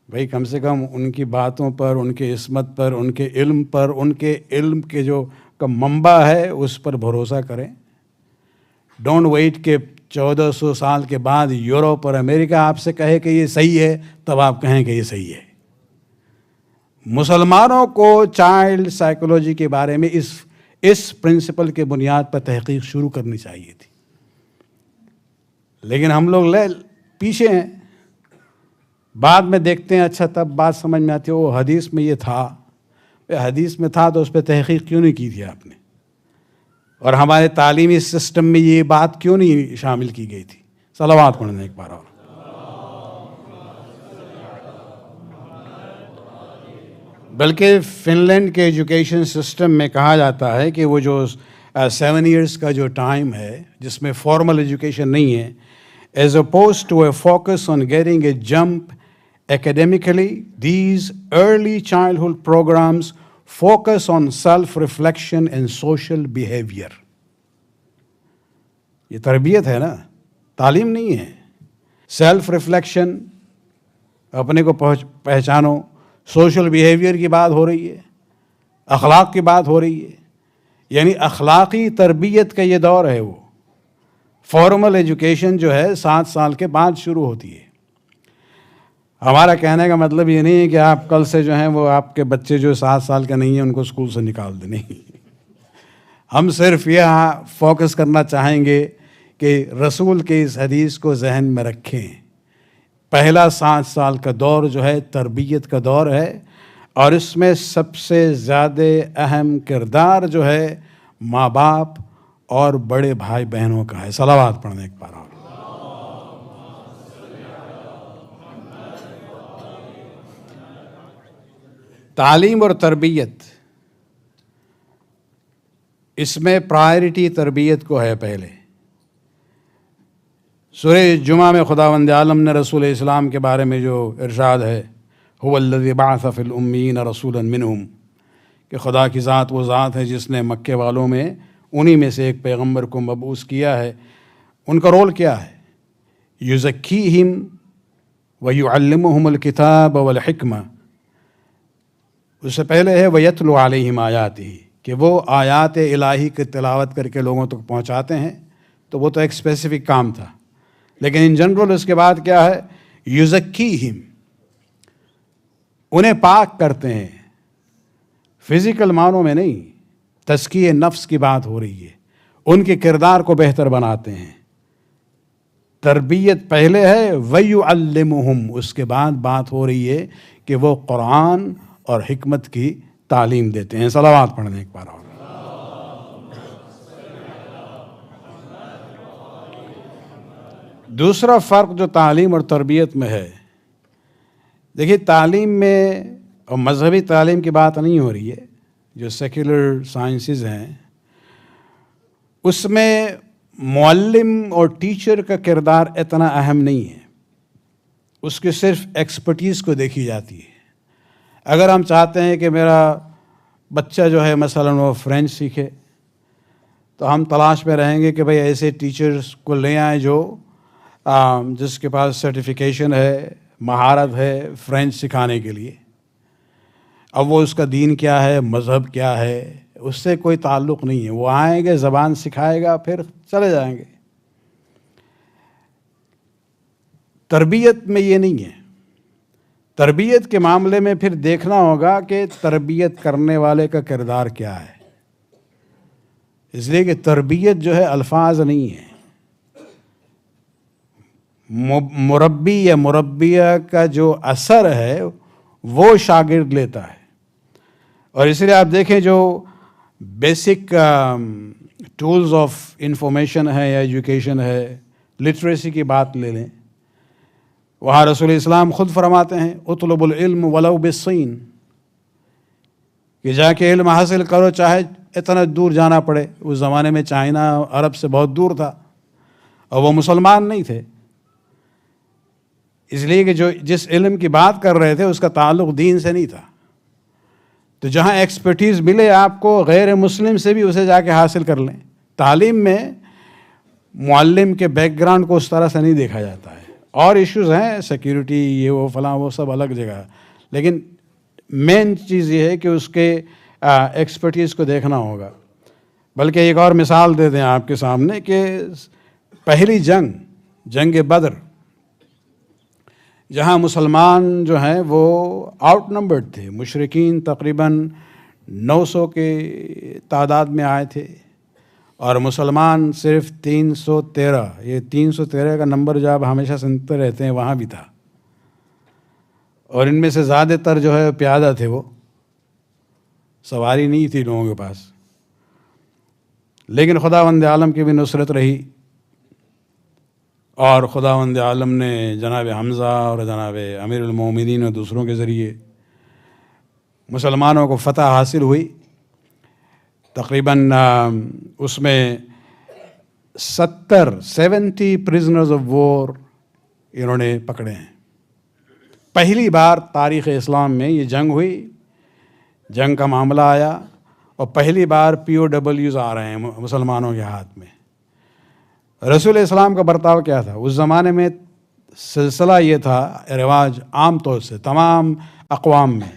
بھائی کم سے کم ان کی باتوں پر، ان کے عصمت پر، ان کے علم کے جو منبع ہے اس پر بھروسہ کریں. ڈونٹ ویٹ کہ 1400 سال کے بعد یورپ اور امریکہ آپ سے کہے کہ یہ صحیح ہے تب آپ کہیں کہ یہ صحیح ہے. مسلمانوں کو چائلڈ سائیکولوجی کے بارے میں اس پرنسپل کے بنیاد پر تحقیق شروع کرنی چاہیے تھی، لیکن ہم لوگ پیچھے ہیں. بعد میں دیکھتے ہیں، اچھا تب بات سمجھ میں آتی ہے، وہ حدیث میں یہ تھا. حدیث میں تھا تو اس پہ تحقیق کیوں نہیں کی تھی آپ نے؟ اور ہمارے تعلیمی سسٹم میں یہ بات کیوں نہیں شامل کی گئی تھی؟ صلوات پڑھنے ایک بار اور. بلکہ فن لینڈ کے ایجوکیشن سسٹم میں کہا جاتا ہے کہ وہ جو 7 ایئرس کا جو ٹائم ہے جس میں فارمل ایجوکیشن نہیں ہے، as opposed to a focus on getting a jump academically, these early childhood programs focus on self-reflection and social behavior. یہ تربیت ہے نا، تعلیم نہیں ہے. سیلف ریفلیکشن، اپنے کو پہچانو، سوشل بیہیویئر کی بات ہو رہی ہے، اخلاق کی بات ہو رہی ہے. یعنی اخلاقی تربیت کا یہ دور ہے. وہ فارمل ایجوکیشن جو ہے 7 سال کے بعد شروع ہوتی ہے. ہمارا کہنے کا مطلب یہ نہیں ہے کہ آپ کل سے جو ہیں وہ آپ کے بچے جو 7 سال کا نہیں ہیں ان کو اسکول سے نکال دیں. نہیں، ہم صرف یہ فوکس کرنا چاہیں گے کہ رسول کے اس حدیث کو ذہن میں رکھیں. پہلا 7 سال کا دور جو ہے تربیت کا دور ہے، اور اس میں سب سے زیادہ اہم کردار جو ہے ماں باپ اور بڑے بھائی بہنوں کا ہے. صلوات پڑھنے ایک بار اور. تعلیم اور تربیت، اس میں پرائرٹی تربیت کو ہے پہلے. سورہ جمعہ میں خداوند عالم نے رسول اسلام کے بارے میں جو ارشاد ہے، هو الذی بعث فی الامیین رسولا منہم، کہ خدا کی ذات وہ ذات ہے جس نے مکے والوں میں انہی میں سے ایک پیغمبر کو مبعوث کیا ہے. ان کا رول کیا ہے؟ یزکیہم ویعلمہم الکتاب والحکمہ. اس سے پہلے ہے وَيَتْلُ عَلَيْهِمْ آیَاتِهِ، کہ وہ آیات الہی کی تلاوت کر کے لوگوں تک پہنچاتے ہیں. تو وہ تو ایک اسپیسیفک کام تھا، لیکن ان جنرل اس کے بعد کیا ہے؟ یزکیہم، انہیں پاک کرتے ہیں. فزیکل معنوں میں نہیں، تزکیہ نفس کی بات ہو رہی ہے. ان کے کردار کو بہتر بناتے ہیں. تربیت پہلے ہے، وَيُعَلِّمُهُمْ اس کے بعد بات ہو رہی ہے کہ وہ قرآن اور حکمت کی تعلیم دیتے ہیں. صلوات پڑھنے ایک بار اور. دوسرا فرق جو تعلیم اور تربیت میں ہے، دیکھیے تعلیم میں، اور مذہبی تعلیم کی بات نہیں ہو رہی ہے، جو سیکولر سائنسز ہیں اس میں معلم اور ٹیچر کا کردار اتنا اہم نہیں ہے. اس کی صرف ایکسپرٹیز کو دیکھی جاتی ہے. اگر ہم چاہتے ہیں کہ میرا بچہ جو ہے مثلاً وہ فرینچ سیکھے، تو ہم تلاش میں رہیں گے کہ بھئی ایسے ٹیچرز کو لے آئیں جو جس کے پاس سرٹیفیکیشن ہے، مہارت ہے فرینچ سکھانے کے لیے. اب وہ اس کا دین کیا ہے، مذہب کیا ہے، اس سے کوئی تعلق نہیں ہے. وہ آئیں گے، زبان سکھائے گا، پھر چلے جائیں گے. تربیت میں یہ نہیں ہے. تربیت کے معاملے میں پھر دیکھنا ہوگا کہ تربیت کرنے والے کا کردار کیا ہے. اس لیے کہ تربیت جو ہے الفاظ نہیں ہے. مربی یا مربیہ کا جو اثر ہے وہ شاگرد لیتا ہے. اور اس لیے آپ دیکھیں جو بیسک ٹولز آف انفارمیشن ہے یا ایجوکیشن ہے، لٹریسی کی بات لے لیں، وہاں رسول اسلام خود فرماتے ہیں اطلب العلم ولو بالصین، کہ جا کے علم حاصل کرو چاہے اتنا دور جانا پڑے. اس زمانے میں چائنا عرب سے بہت دور تھا اور وہ مسلمان نہیں تھے، اس لیے کہ جس علم کی بات کر رہے تھے اس کا تعلق دین سے نہیں تھا. تو جہاں ایکسپرٹیز ملے آپ کو غیر مسلم سے بھی اسے جا کے حاصل کر لیں. تعلیم میں معلم کے بیک گراؤنڈ کو اس طرح سے نہیں دیکھا جاتا ہے. اور ایشوز ہیں سیکیورٹی، یہ وہ فلاں، وہ سب الگ جگہ، لیکن مین چیز یہ ہے کہ اس کے ایکسپرٹیز کو دیکھنا ہوگا. بلکہ ایک اور مثال دے دیں آپ کے سامنے کہ پہلی جنگ بدر، جہاں مسلمان جو ہیں وہ آؤٹ نمبرڈ تھے، مشرکین تقریباً 900 کے تعداد میں آئے تھے اور مسلمان صرف 313. یہ 313 کا نمبر جو آپ ہمیشہ سنتے رہتے ہیں وہاں بھی تھا، اور ان میں سے زیادہ تر جو ہے پیادہ تھے، وہ سواری نہیں تھی لوگوں کے پاس. لیکن خداوند عالم کی بھی نصرت رہی اور خداوند عالم نے جناب حمزہ اور جناب امیر المومنین اور دوسروں کے ذریعے مسلمانوں کو فتح حاصل ہوئی. تقریباً اس میں 70 پرزنرز آف وار انہوں نے پکڑے ہیں. پہلی بار تاریخ اسلام میں یہ جنگ ہوئی، جنگ کا معاملہ آیا، اور پہلی بار POWs آ رہے ہیں مسلمانوں کے ہاتھ میں. رسول اسلام کا برتاؤ کیا تھا اس زمانے میں؟ سلسلہ یہ تھا، رواج عام طور سے تمام اقوام میں،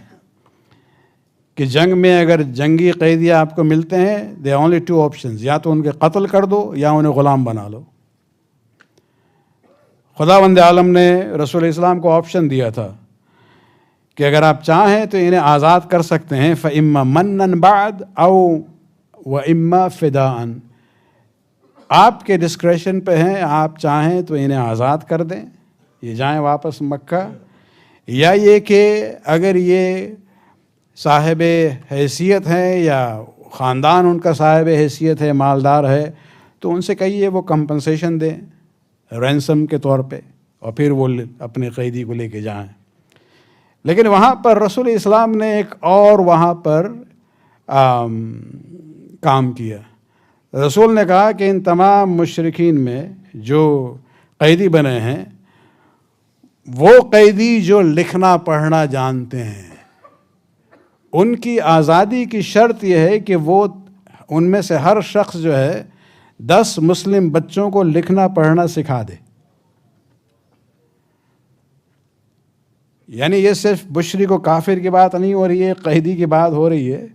کہ جنگ میں اگر جنگی قیدی آپ کو ملتے ہیں دے اونلی 2 آپشنز، یا تو ان کے قتل کر دو یا انہیں غلام بنا لو. خداوند عالم نے رسول اسلام کو آپشن دیا تھا کہ اگر آپ چاہیں تو انہیں آزاد کر سکتے ہیں، فَإِمَّا مَنًّا بَعْدَ أَوْ وَإِمَّا فِدَاءً. آپ کے ڈسکریشن پہ ہیں، آپ چاہیں تو انہیں آزاد کر دیں، یہ جائیں واپس مکہ، یا یہ کہ اگر یہ صاحب حیثیت ہیں یا خاندان ان کا صاحب حیثیت ہے، مالدار ہے، تو ان سے کہیے وہ کمپنسیشن دیں رینسم کے طور پہ، اور پھر وہ اپنے قیدی کو لے کے جائیں. لیکن وہاں پر رسول اسلام نے ایک اور وہاں پر کام کیا. رسول نے کہا کہ ان تمام مشرکین میں جو قیدی بنے ہیں وہ قیدی جو لکھنا پڑھنا جانتے ہیں، ان کی آزادی کی شرط یہ ہے کہ وہ ان میں سے ہر شخص جو ہے 10 مسلم بچوں کو لکھنا پڑھنا سکھا دے. یعنی یہ صرف بشری کو کافر کی بات نہیں ہو رہی ہے، قیدی کی بات ہو رہی ہے.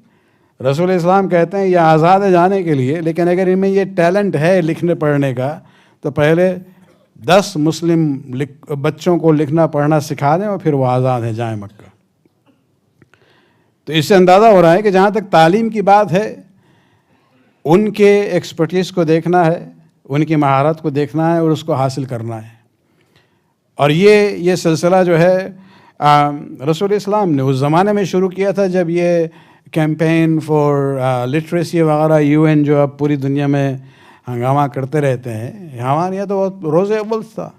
رسول اسلام کہتے ہیں یہ آزاد ہے جانے کے لیے، لیکن اگر ان میں یہ ٹیلنٹ ہے لکھنے پڑھنے کا تو پہلے 10 مسلم بچوں کو لکھنا پڑھنا سکھا دیں اور پھر وہ آزاد ہیں، جائیں مکہ. تو اس سے اندازہ ہو رہا ہے کہ جہاں تک تعلیم کی بات ہے، ان کے ایکسپرٹیز کو دیکھنا ہے، ان کی مہارت کو دیکھنا ہے اور اس کو حاصل کرنا ہے. اور یہ سلسلہ جو ہے رسول اسلام نے اس زمانے میں شروع کیا تھا جب یہ کیمپین فار لٹریسی وغیرہ UN جو اب پوری دنیا میں ہنگامہ کرتے رہتے ہیں، ہمارے یہاں تو روز اول تھا،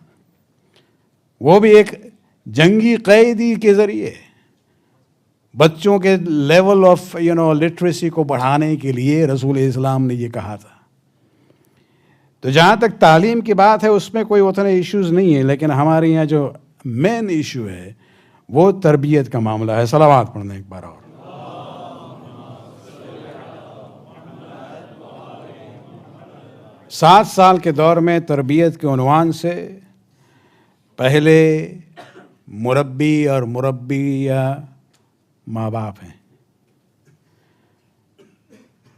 وہ بھی ایک جنگی قیدی کے ذریعے بچوں کے لیول آف لٹریسی کو بڑھانے کے لیے رسول اسلام نے یہ کہا تھا. تو جہاں تک تعلیم کی بات ہے اس میں کوئی اتنے ایشوز نہیں ہے، لیکن ہمارے یہاں جو مین ایشو ہے وہ تربیت کا معاملہ ہے. صلوات پڑھنا ایک بار اور. 7 سال کے دور میں تربیت کے عنوان سے پہلے مربی اور مربیہ ماں باپ ہیں.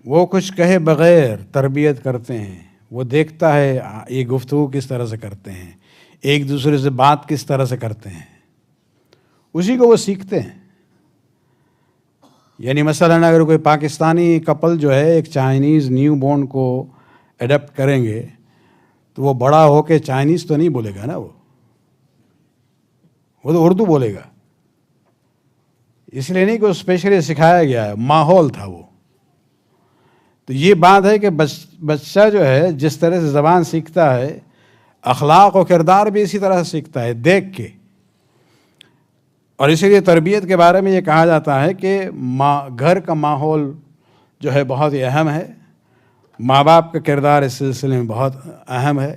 وہ کچھ کہے بغیر تربیت کرتے ہیں. وہ دیکھتا ہے یہ گفتگو کس طرح سے کرتے ہیں، ایک دوسرے سے بات کس طرح سے کرتے ہیں، اسی کو وہ سیکھتے ہیں. یعنی مثلاً اگر کوئی پاکستانی کپل جو ہے ایک چائنیز نیو بورن کو ایڈپٹ کریں گے تو وہ بڑا ہو کے چائنیز تو نہیں بولے گا نا، وہ تو اردو بولے گا. اس لیے نہیں کہ اسپیشلی سکھایا گیا ہے، ماحول تھا وہ. تو یہ بات ہے کہ بچہ جو ہے جس طرح سے زبان سیکھتا ہے، اخلاق و کردار بھی اسی طرح سے سیکھتا ہے دیکھ کے. اور اسی لیے تربیت کے بارے میں یہ کہا جاتا ہے کہ گھر کا ماحول جو ہے بہت ہی اہم ہے. ماں باپ کا کردار اس سلسلے میں بہت اہم ہے.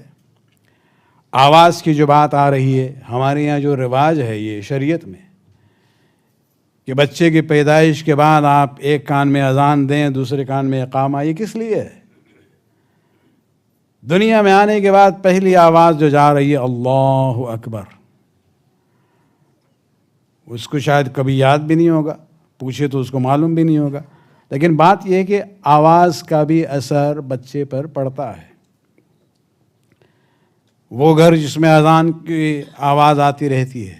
آواز کی جو بات آ رہی ہے، ہمارے یہاں جو رواج ہے یہ شریعت میں کہ بچے کی پیدائش کے بعد آپ ایک کان میں اذان دیں دوسرے کان میں اقامہ، یہ کس لیے ہے؟ دنیا میں آنے کے بعد پہلی آواز جو جا رہی ہے اللہ اکبر، اس کو شاید کبھی یاد بھی نہیں ہوگا، پوچھے تو اس کو معلوم بھی نہیں ہوگا، لیکن بات یہ ہے کہ آواز کا بھی اثر بچے پر پڑتا ہے. وہ گھر جس میں اذان کی آواز آتی رہتی ہے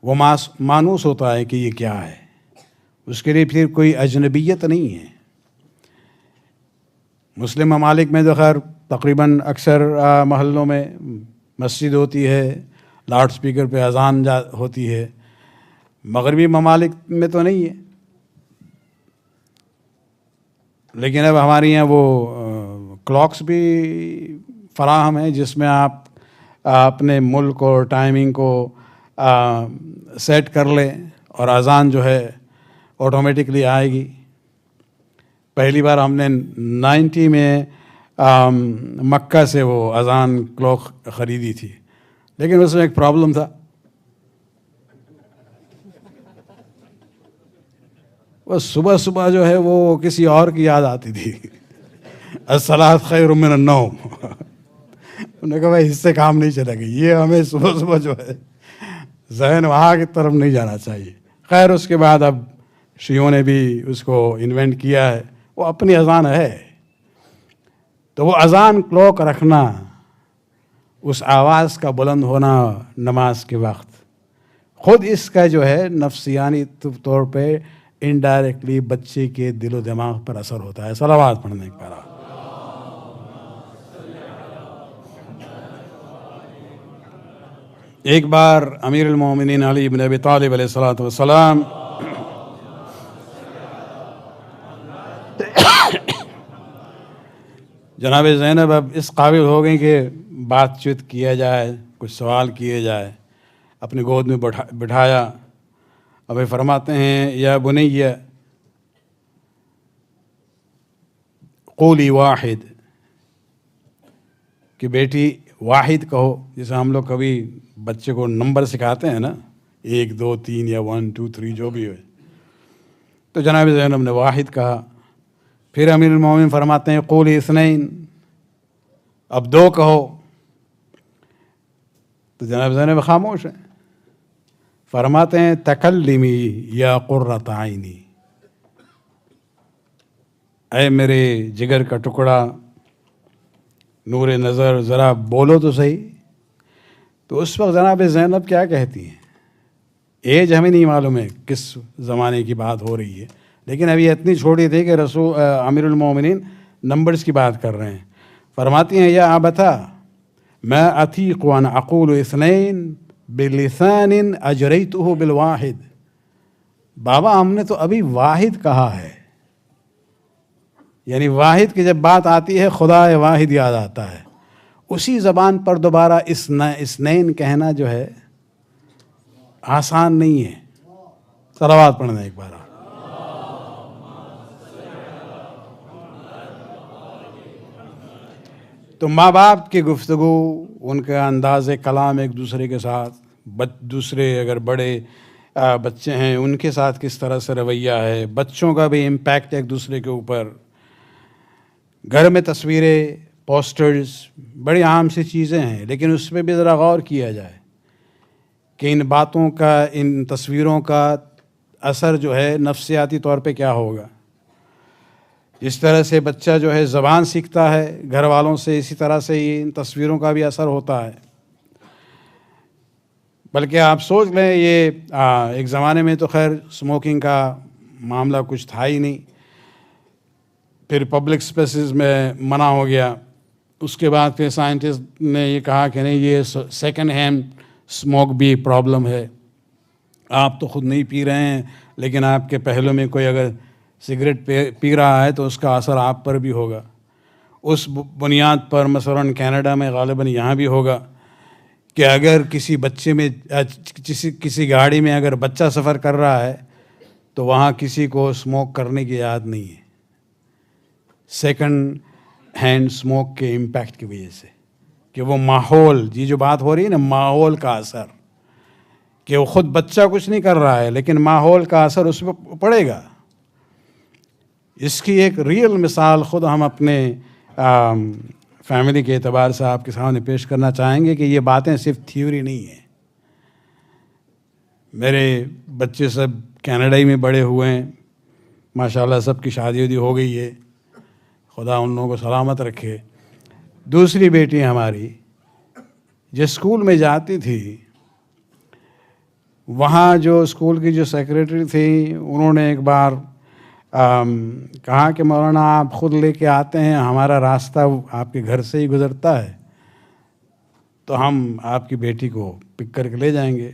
وہ مانوس ہوتا ہے کہ یہ کیا ہے، اس کے لیے پھر کوئی اجنبیت نہیں ہے. مسلم ممالک میں تو خیر تقریباً اکثر محلوں میں مسجد ہوتی ہے، لاؤڈ سپیکر پہ اذان ہوتی ہے. مغربی ممالک میں تو نہیں ہے، لیکن اب ہمارے یہاں وہ کلاکس بھی فراہم ہیں جس میں آپ اپنے ملک اور ٹائمنگ کو سیٹ کر لیں اور اذان جو ہے آٹومیٹکلی آئے گی. پہلی بار ہم نے 90 میں مکہ سے وہ اذان کلاک خریدی تھی، لیکن اس میں ایک پرابلم تھا، وہ صبح صبح جو ہے وہ کسی اور کی یاد آتی تھی. الصلاۃ خیر من النوم. انہوں نے کہا بھائی اس سے کام نہیں چلے گا، یہ ہمیں صبح صبح جو ہے ذہن وہاں کی طرف نہیں جانا چاہیے. خیر اس کے بعد اب شیعوں نے بھی اس کو انوینٹ کیا ہے، وہ اپنی اذان ہے. تو وہ اذان کلوک رکھنا، اس آواز کا بلند ہونا نماز کے وقت، خود اس کا جو ہے نفسیانی طور پہ انڈائریکٹلی بچے کے دل و دماغ پر اثر ہوتا ہے. صلوات پڑھنے کے بعد ایک بار امیر المومنین علی بن ابی طالب علیہ الصلوۃ والسلام جناب زینب اب اس قابل ہو گئیں کہ بات چیت کیا جائے، کچھ سوال کیے جائے. اپنی گود میں بٹھایا. ابھی فرماتے ہیں یا بنی قولی واحد، کہ بیٹی واحد کہو. جیسے ہم لوگ کبھی بچے کو نمبر سکھاتے ہیں نا، 1 2 3 یا 1 2 3 جو بھی ہو، تو جناب زینب نے واحد کہا. پھر امیر المومنین فرماتے ہیں قولی اثنین، اب 2 کہو. تو جناب زینب خاموش ہیں. فرماتے ہیں تکلمی یا قرۃ عینی، اے میرے جگر کا ٹکڑا، نور نظر، ذرا بولو تو صحیح. تو اس وقت جناب زینب کیا کہتی ہیں؟ ایج ہمیں نہیں معلوم ہے کس زمانے کی بات ہو رہی ہے، لیکن ابھی اتنی چھوٹی تھی کہ امیر المومنین نمبرز کی بات کر رہے ہیں. فرماتی ہیں یا ابتا ما اطیق ان اقول اثنین بلسان اجریتہ بالواحد، بابا ہم نے تو ابھی واحد کہا ہے. یعنی واحد کی جب بات آتی ہے خدا واحد یاد آتا ہے. اسی زبان پر دوبارہ اثنین کہنا جو ہے آسان نہیں ہے. صلوات پڑھنا ایک بار. تو ماں باپ کی گفتگو، ان کا انداز کلام ایک دوسرے کے ساتھ، دوسرے اگر بڑے بچے ہیں ان کے ساتھ کس طرح سے رویہ ہے، بچوں کا بھی امپیکٹ ایک دوسرے کے اوپر. گھر میں تصویریں، پوسٹرز بڑی عام سی چیزیں ہیں، لیکن اس پہ بھی ذرا غور کیا جائے کہ ان باتوں کا، ان تصویروں کا اثر جو ہے نفسیاتی طور پہ کیا ہوگا. جس طرح سے بچہ جو ہے زبان سیکھتا ہے گھر والوں سے، اسی طرح سے ان تصویروں کا بھی اثر ہوتا ہے. بلکہ آپ سوچ لیں، یہ ایک زمانے میں تو خیر اسموکنگ کا معاملہ کچھ تھا ہی نہیں، پھر پبلک اسپیسز میں منع ہو گیا. اس کے بعد پھر سائنٹسٹ نے یہ کہا کہ نہیں، یہ سیکنڈ ہینڈ اسموک بھی پرابلم ہے. آپ تو خود نہیں پی رہے ہیں، لیکن آپ کے پہلو میں کوئی اگر سگریٹ پی رہا ہے تو اس کا اثر آپ پر بھی ہوگا. اس بنیاد پر مثلاً کینیڈا میں، غالباً یہاں بھی ہوگا، کہ اگر کسی بچے میں، کسی گاڑی میں اگر بچہ سفر کر رہا ہے تو وہاں کسی کو اسموک کرنے کی اجازت نہیں ہے، سیکنڈ ہینڈ اسموک کے امپیکٹ کی وجہ سے، کہ وہ ماحول، یہ جو بات ہو رہی ہے نا ماحول کا اثر، کہ وہ خود بچہ کچھ نہیں کر رہا ہے لیکن ماحول کا اثر اس پہ پڑے گا۔ اس کی ایک ریئل مثال خود ہم اپنے فیملی کے اعتبار سے آپ کے سامنے پیش کرنا چاہیں گے کہ یہ باتیں صرف تھیوری نہیں ہیں۔ میرے بچے سب کینیڈا میں بڑے ہوئے ہیں، ماشاءاللہ سب کی شادی وادی ہو گئی ہے، خدا ان لوگوں کو سلامت رکھے۔ دوسری بیٹی ہماری جس اسکول میں جاتی تھی، وہاں جو اسکول کی جو سیکریٹری تھی، انہوں نے ایک بار کہا کہ مولانا آپ خود لے کے آتے ہیں، ہمارا راستہ آپ کے گھر سے ہی گزرتا ہے، تو ہم آپ کی بیٹی کو پک کر کے لے جائیں گے۔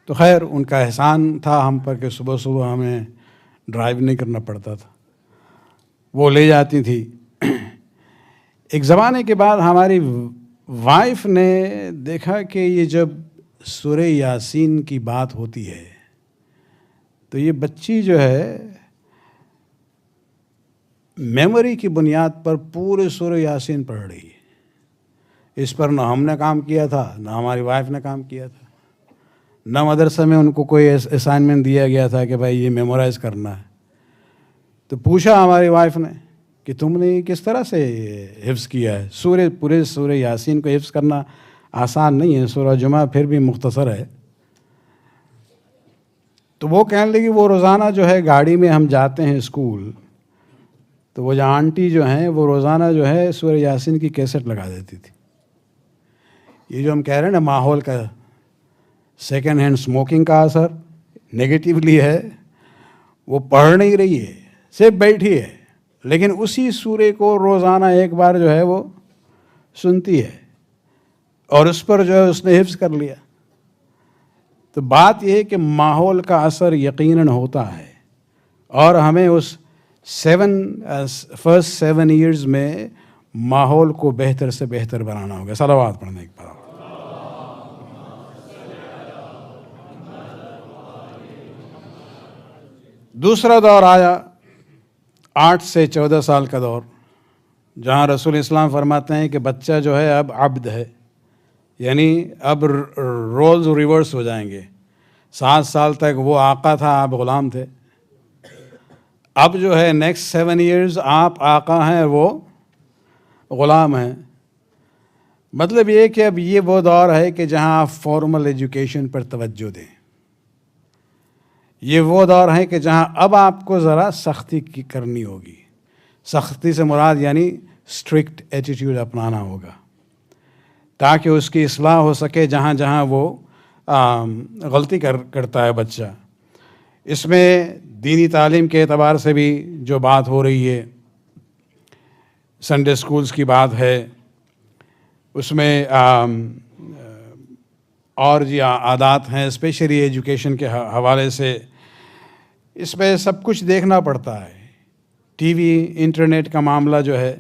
تو خیر ان کا احسان تھا ہم پر کہ صبح صبح ہمیں ڈرائیو نہیں کرنا پڑتا تھا، وہ لے جاتی تھی۔ ایک زمانے کے بعد ہماری وائف نے دیکھا کہ یہ جب سورہ یاسین کی بات ہوتی ہے تو یہ بچی جو ہے میموری کی بنیاد پر پورے سورہ یاسین پڑھ رہی ہے۔ اس پر نہ ہم نے کام کیا تھا، نہ ہماری وائف نے کام کیا تھا، نہ مدرسہ میں ان کو کوئی اسائنمنٹ دیا گیا تھا کہ بھائی یہ میمورائز کرنا ہے۔ تو پوچھا ہماری وائف نے کہ تم نے یہ کس طرح سے حفظ کیا ہے؟ پورے سورہ یاسین کو حفظ کرنا آسان نہیں ہے، سورہ جمعہ پھر بھی مختصر ہے۔ تو وہ کہنے لگی وہ روزانہ جو ہے گاڑی میں ہم جاتے ہیں اسکول، تو وہ جو آنٹی جو ہیں وہ روزانہ جو ہے سورہ یاسین کی کیسٹ لگا دیتی تھی۔ یہ جو ہم کہہ رہے ہیں نا ماحول کا، سیکنڈ ہینڈ اسموکنگ کا اثر نگیٹیولی ہے، وہ پڑھ نہیں رہی ہے، صرف بیٹھی ہے، لیکن اسی سورے کو روزانہ ایک بار جو ہے وہ سنتی ہے اور اس پر جو ہے اس نے حفظ کر لیا۔ تو بات یہ ہے کہ ماحول کا اثر یقیناً ہوتا ہے، اور ہمیں اس فرسٹ 7 ایئرز میں ماحول کو بہتر سے بہتر بنانا ہوگا۔ صلوات پڑھنے کے بعد دوسرا دور آیا 8 سے 14 سال کا دور، جہاں رسول اسلام فرماتے ہیں کہ بچہ جو ہے اب عبد ہے، یعنی اب رولز ریورس ہو جائیں گے۔ 7 سال تک وہ آقا تھا، آپ غلام تھے، اب جو ہے نیکسٹ 7 ایئرز آپ آقا ہیں، وہ غلام ہیں۔ مطلب یہ کہ اب یہ وہ دور ہے کہ جہاں آپ فارمل ایجوکیشن پر توجہ دیں، یہ وہ دور ہے کہ جہاں اب آپ کو ذرا سختی کی کرنی ہوگی۔ سختی سے مراد یعنی اسٹرکٹ ایٹیٹیوڈ اپنانا ہوگا تاکہ اس کی اصلاح ہو سکے جہاں جہاں وہ غلطی کرتا ہے بچہ۔ اس میں دینی تعلیم کے اعتبار سے بھی جو بات ہو رہی ہے، سنڈے اسکولز کی بات ہے، اس میں اور جو عادات ہیں اسپیشلی ایجوکیشن کے حوالے سے، اس میں سب کچھ دیکھنا پڑتا ہے۔ ٹی وی انٹرنیٹ کا معاملہ جو ہے،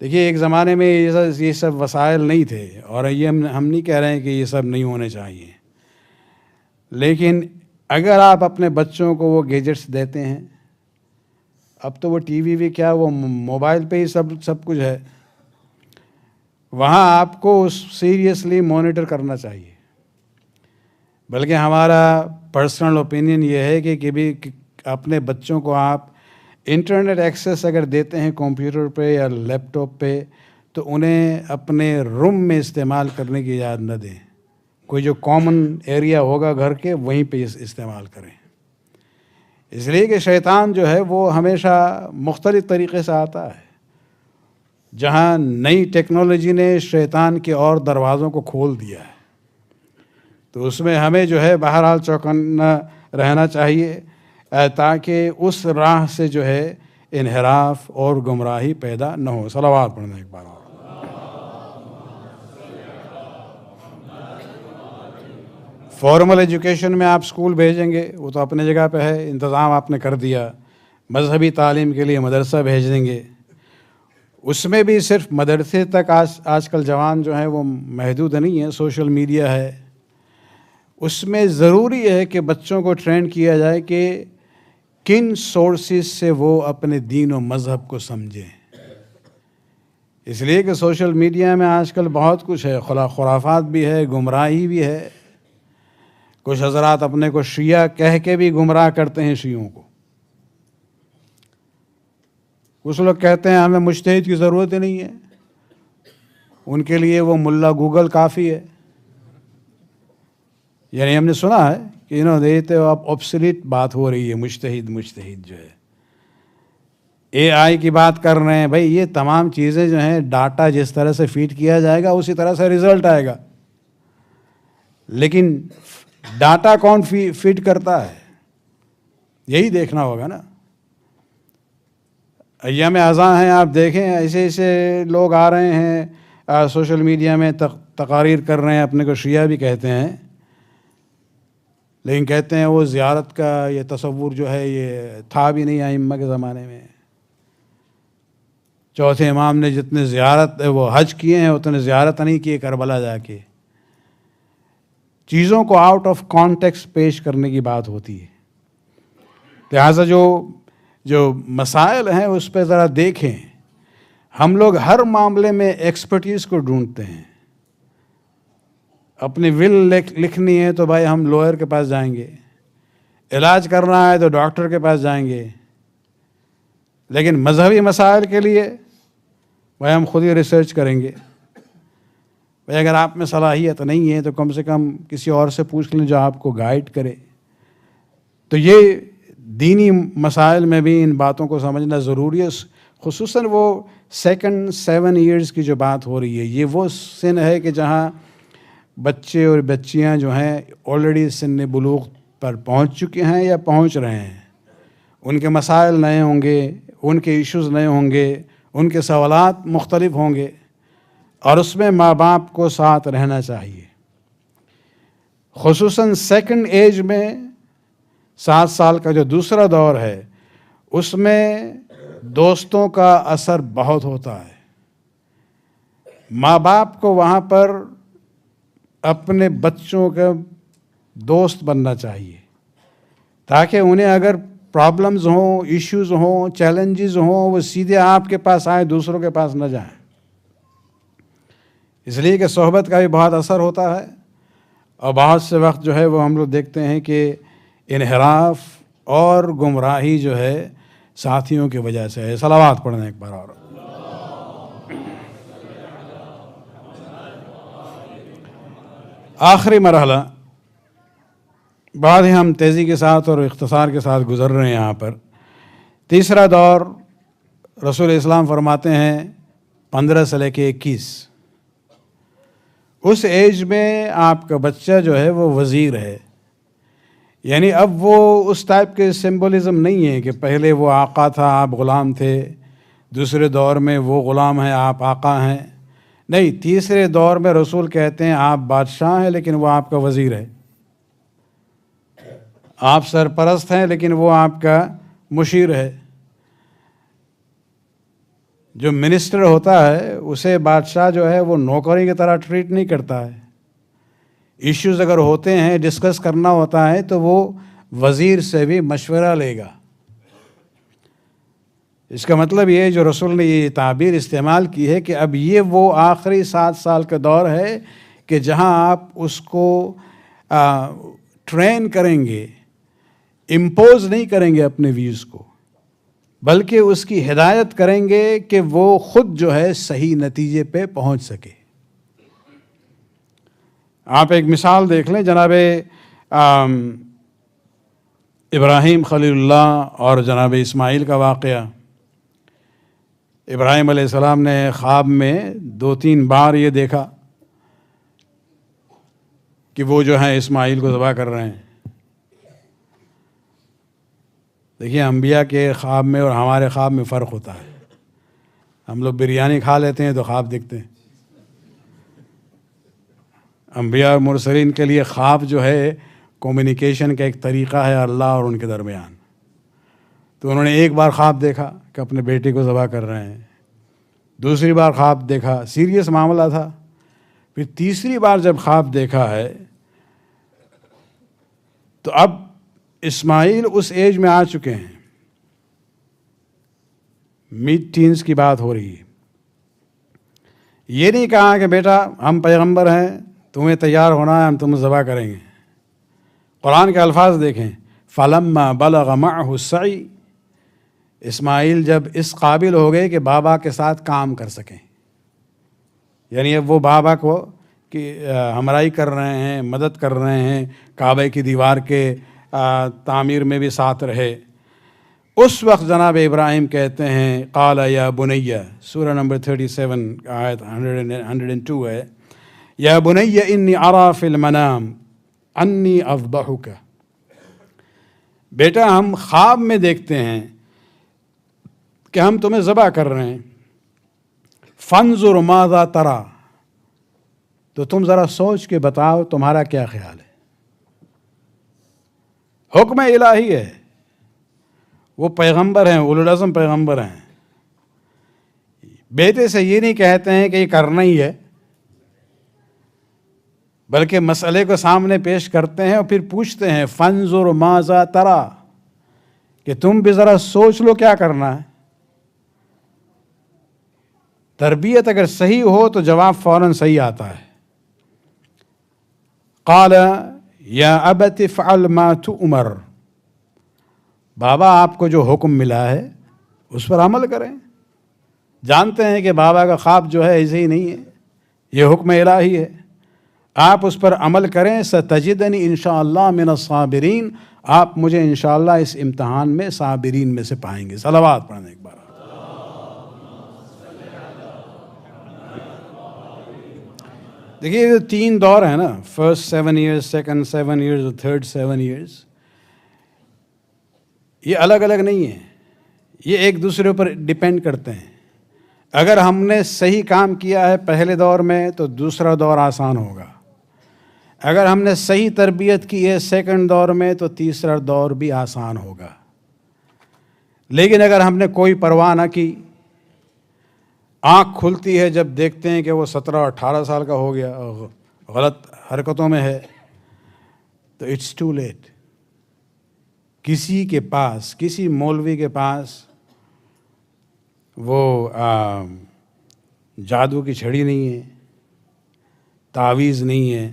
دیکھیے ایک زمانے میں یہ سب وسائل نہیں تھے، اور یہ ہم نہیں کہہ رہے ہیں کہ یہ سب نہیں ہونے چاہیے، لیکن اگر آپ اپنے بچوں کو وہ گیجٹس دیتے ہیں، اب تو وہ ٹی وی بھی کیا، وہ موبائل پہ ہی سب کچھ ہے، وہاں آپ کو سیریسلی مانیٹر کرنا چاہیے۔ بلکہ ہمارا پرسنل اوپینین یہ ہے کہ بھی اپنے بچوں کو آپ انٹرنیٹ ایکسیس اگر دیتے ہیں کمپیوٹر پہ یا لیپ ٹاپ پہ، تو انہیں اپنے روم میں استعمال کرنے کی اجازت نہ دیں، کوئی جو کامن ایریا ہوگا گھر کے وہیں پہ استعمال کریں، اس لیے کہ شیطان جو ہے وہ ہمیشہ مختلف طریقے سے آتا ہے۔ جہاں نئی ٹیکنالوجی نے شیطان کے اور دروازوں کو کھول دیا ہے، تو اس میں ہمیں جو ہے بہرحال چوکنا رہنا چاہیے تاکہ اس راہ سے جو ہے انحراف اور گمراہی پیدا نہ ہو۔ صلوات پڑھنا ایک بار۔ فارمل ایجوکیشن میں آپ اسکول بھیجیں گے، وہ تو اپنے جگہ پہ ہے، انتظام آپ نے کر دیا۔ مذہبی تعلیم کے لیے مدرسہ بھیج دیں گے، اس میں بھی صرف مدرسے تک آج کل جوان جو ہیں وہ محدود نہیں ہیں، سوشل میڈیا ہے، اس میں ضروری ہے کہ بچوں کو ٹرین کیا جائے کہ کن سورسز سے وہ اپنے دین و مذہب کو سمجھیں. اس لیے کہ سوشل میڈیا میں آج کل بہت کچھ ہے، خرافات بھی ہے، گمراہی بھی ہے. کچھ حضرات اپنے کو شیعہ کہہ کے بھی گمراہ کرتے ہیں شیعوں کو. کچھ لوگ کہتے ہیں ہمیں مجتہد کی ضرورت ہی نہیں ہے، ان کے لیے وہ ملا گوگل کافی ہے. یعنی ہم نے سنا ہے کہ یہ تو اب آبسلیٹ بات ہو رہی ہے، مجتہد جو ہے اے آئی کی بات کر رہے ہیں. بھائی یہ تمام چیزیں جو ہیں ڈاٹا جس طرح سے فیڈ کیا جائے گا اسی طرح سے رزلٹ آئے گا، لیکن ڈاٹا کون فیڈ کرتا ہے یہی دیکھنا ہوگا نا. ایام اذاں ہیں، آپ دیکھیں ایسے ایسے لوگ آ رہے ہیں سوشل میڈیا میں تقاریر کر رہے ہیں، اپنے کو شیعہ بھی کہتے ہیں، لیکن کہتے ہیں وہ زیارت کا یہ تصور جو ہے یہ تھا بھی نہیں ائمہ کے زمانے میں. چوتھے امام نے جتنے زیارت وہ حج کیے ہیں اتنے زیارت نہیں کیے کربلا جا کے. چیزوں کو آؤٹ آف کانٹیکسٹ پیش کرنے کی بات ہوتی ہے. لہٰذا جو مسائل ہیں اس پہ ذرا دیکھیں. ہم لوگ ہر معاملے میں ایکسپرٹیز کو ڈھونڈتے ہیں. اپنی ول لکھنی ہے تو بھائی ہم لوئر کے پاس جائیں گے، علاج کرنا ہے تو ڈاکٹر کے پاس جائیں گے، لیکن مذہبی مسائل کے لیے بھائی ہم خود ہی ریسرچ کریں گے. بھائی اگر آپ میں صلاحیت نہیں ہے تو کم سے کم کسی اور سے پوچھ لیں جو آپ کو گائیڈ کرے. تو یہ دینی مسائل میں بھی ان باتوں کو سمجھنا ضروری ہے. خصوصاً وہ سیکنڈ 7 ایئرز کی جو بات ہو رہی ہے، یہ وہ سن ہے کہ جہاں بچے اور بچیاں جو ہیں آلریڈی سن بلوغ پر پہنچ چکے ہیں یا پہنچ رہے ہیں. ان کے مسائل نئے ہوں گے، ان کے ایشوز نئے ہوں گے، ان کے سوالات مختلف ہوں گے، اور اس میں ماں باپ کو ساتھ رہنا چاہیے. خصوصاً سیکنڈ ایج میں 7 سال کا جو دوسرا دور ہے اس میں دوستوں کا اثر بہت ہوتا ہے. ماں باپ کو وہاں پر اپنے بچوں کا دوست بننا چاہیے تاکہ انہیں اگر پرابلمز ہوں، ایشوز ہوں، چیلنجز ہوں، وہ سیدھے آپ کے پاس آئیں، دوسروں کے پاس نہ جائیں. اس لیے کہ صحبت کا بھی بہت اثر ہوتا ہے، اور بہت سے وقت جو ہے وہ ہم لوگ دیکھتے ہیں کہ انحراف اور گمراہی جو ہے ساتھیوں کی وجہ سے ہے. صلوات پڑھنا ایک بار اور. آخری مرحلہ بعد ہی ہم تیزی کے ساتھ اور اختصار کے ساتھ گزر رہے ہیں یہاں پر. تیسرا دور رسول اسلام فرماتے ہیں 15 سے لے کے 21. اس ایج میں آپ کا بچہ جو ہے وہ وزیر ہے. یعنی اب وہ اس ٹائپ کے سمبولزم نہیں ہے کہ پہلے وہ آقا تھا آپ غلام تھے، دوسرے دور میں وہ غلام ہیں آپ آقا ہیں. نہیں، تیسرے دور میں رسول کہتے ہیں آپ بادشاہ ہیں لیکن وہ آپ کا وزیر ہے، آپ سرپرست ہیں لیکن وہ آپ کا مشیر ہے. جو منسٹر ہوتا ہے اسے بادشاہ جو ہے وہ نوکری کی طرح ٹریٹ نہیں کرتا ہے. ایشوز اگر ہوتے ہیں ڈسکس کرنا ہوتا ہے تو وہ وزیر سے بھی مشورہ لے گا. اس کا مطلب یہ جو رسول نے یہ تعبیر استعمال کی ہے کہ اب یہ وہ آخری 7 سال کا دور ہے کہ جہاں آپ اس کو ٹرین کریں گے، امپوز نہیں کریں گے اپنے ویوز کو، بلکہ اس کی ہدایت کریں گے کہ وہ خود جو ہے صحیح نتیجے پہ پہنچ سکے. آپ ایک مثال دیکھ لیں، جناب ابراہیم خلیل اللہ اور جناب اسماعیل کا واقعہ. ابراہیم علیہ السلام نے خواب میں 2-3 بار یہ دیکھا کہ وہ جو ہیں اسماعیل کو ذبح کر رہے ہیں. دیکھیے انبیاء کے خواب میں اور ہمارے خواب میں فرق ہوتا ہے. ہم لوگ بریانی کھا لیتے ہیں تو خواب دیکھتے ہیں. انبیاء اور مرسلین کے لیے خواب جو ہے کمیونیکیشن کا ایک طریقہ ہے اللہ اور ان کے درمیان. تو انہوں نے ایک بار خواب دیکھا کہ اپنے بیٹے کو ذبح کر رہے ہیں، دوسری بار خواب دیکھا سیریس معاملہ تھا، پھر تیسری بار جب خواب دیکھا ہے تو اب اسماعیل اس ایج میں آ چکے ہیں، مڈ ٹینز کی بات ہو رہی ہے. یہ نہیں کہا کہ بیٹا ہم پیغمبر ہیں، تمہیں تیار ہونا ہے، ہم تمہیں ذبح کریں گے. قرآن کے الفاظ دیکھیں، فَلَمَّا بَلَغَ مَعَهُ السَّعْيُ، اسماعیل جب اس قابل ہو گئے کہ بابا کے ساتھ کام کر سکیں، یعنی اب وہ بابا کو کہ ہمراہی کر رہے ہیں، مدد کر رہے ہیں، کعبہ کی دیوار کے تعمیر میں بھی ساتھ رہے. اس وقت جناب ابراہیم کہتے ہیں قال یا بنی، سورہ نمبر 37 آیت 102 ہے، یا بنی انی ارا فی المنام انی اذبحک، بیٹا ہم خواب میں دیکھتے ہیں کہ ہم تمہیں ذبح کر رہے ہیں. فانظر ماذا ترى، تو تم ذرا سوچ کے بتاؤ تمہارا کیا خیال ہے. حکم الہی ہے، وہ پیغمبر ہیں، اولو العزم پیغمبر ہیں. بیٹے سے یہ نہیں کہتے ہیں کہ یہ کرنا ہی ہے، بلکہ مسئلے کو سامنے پیش کرتے ہیں اور پھر پوچھتے ہیں فانظر ماذا ترى، کہ تم بھی ذرا سوچ لو کیا کرنا ہے. تربیت اگر صحیح ہو تو جواب فوراً صحیح آتا ہے. قال یا ابت افعل ما تؤمر، بابا آپ کو جو حکم ملا ہے اس پر عمل کریں. جانتے ہیں کہ بابا کا خواب جو ہے ایسے ہی نہیں ہے، یہ حکم الہی ہے، آپ اس پر عمل کریں. ستجدنی انشاءاللہ من الصابرین، آپ مجھے انشاءاللہ اس امتحان میں صابرین میں سے پائیں گے. صلوات پڑھنے ایک بار. دیکھیے یہ 3 دور ہیں نا، فرسٹ 7 ایئرز، سیکنڈ 7 ایئرز اور تھرڈ 7 ایئرز. یہ الگ الگ نہیں ہیں، یہ ایک دوسرے پر ڈیپینڈ کرتے ہیں. اگر ہم نے صحیح کام کیا ہے پہلے دور میں تو دوسرا دور آسان ہوگا. اگر ہم نے صحیح تربیت کی ہے سیکنڈ دور میں تو تیسرا دور بھی آسان ہوگا. لیکن اگر ہم نے کوئی پرواہ نہ کی، آنکھ کھلتی ہے جب دیکھتے ہیں کہ وہ 17-18 سال کا ہو گیا اور غلط حرکتوں میں ہے، تو اٹس ٹو لیٹ. کسی کے پاس، کسی مولوی کے پاس وہ جادو کی چھڑی نہیں ہے، تعویذ نہیں ہے.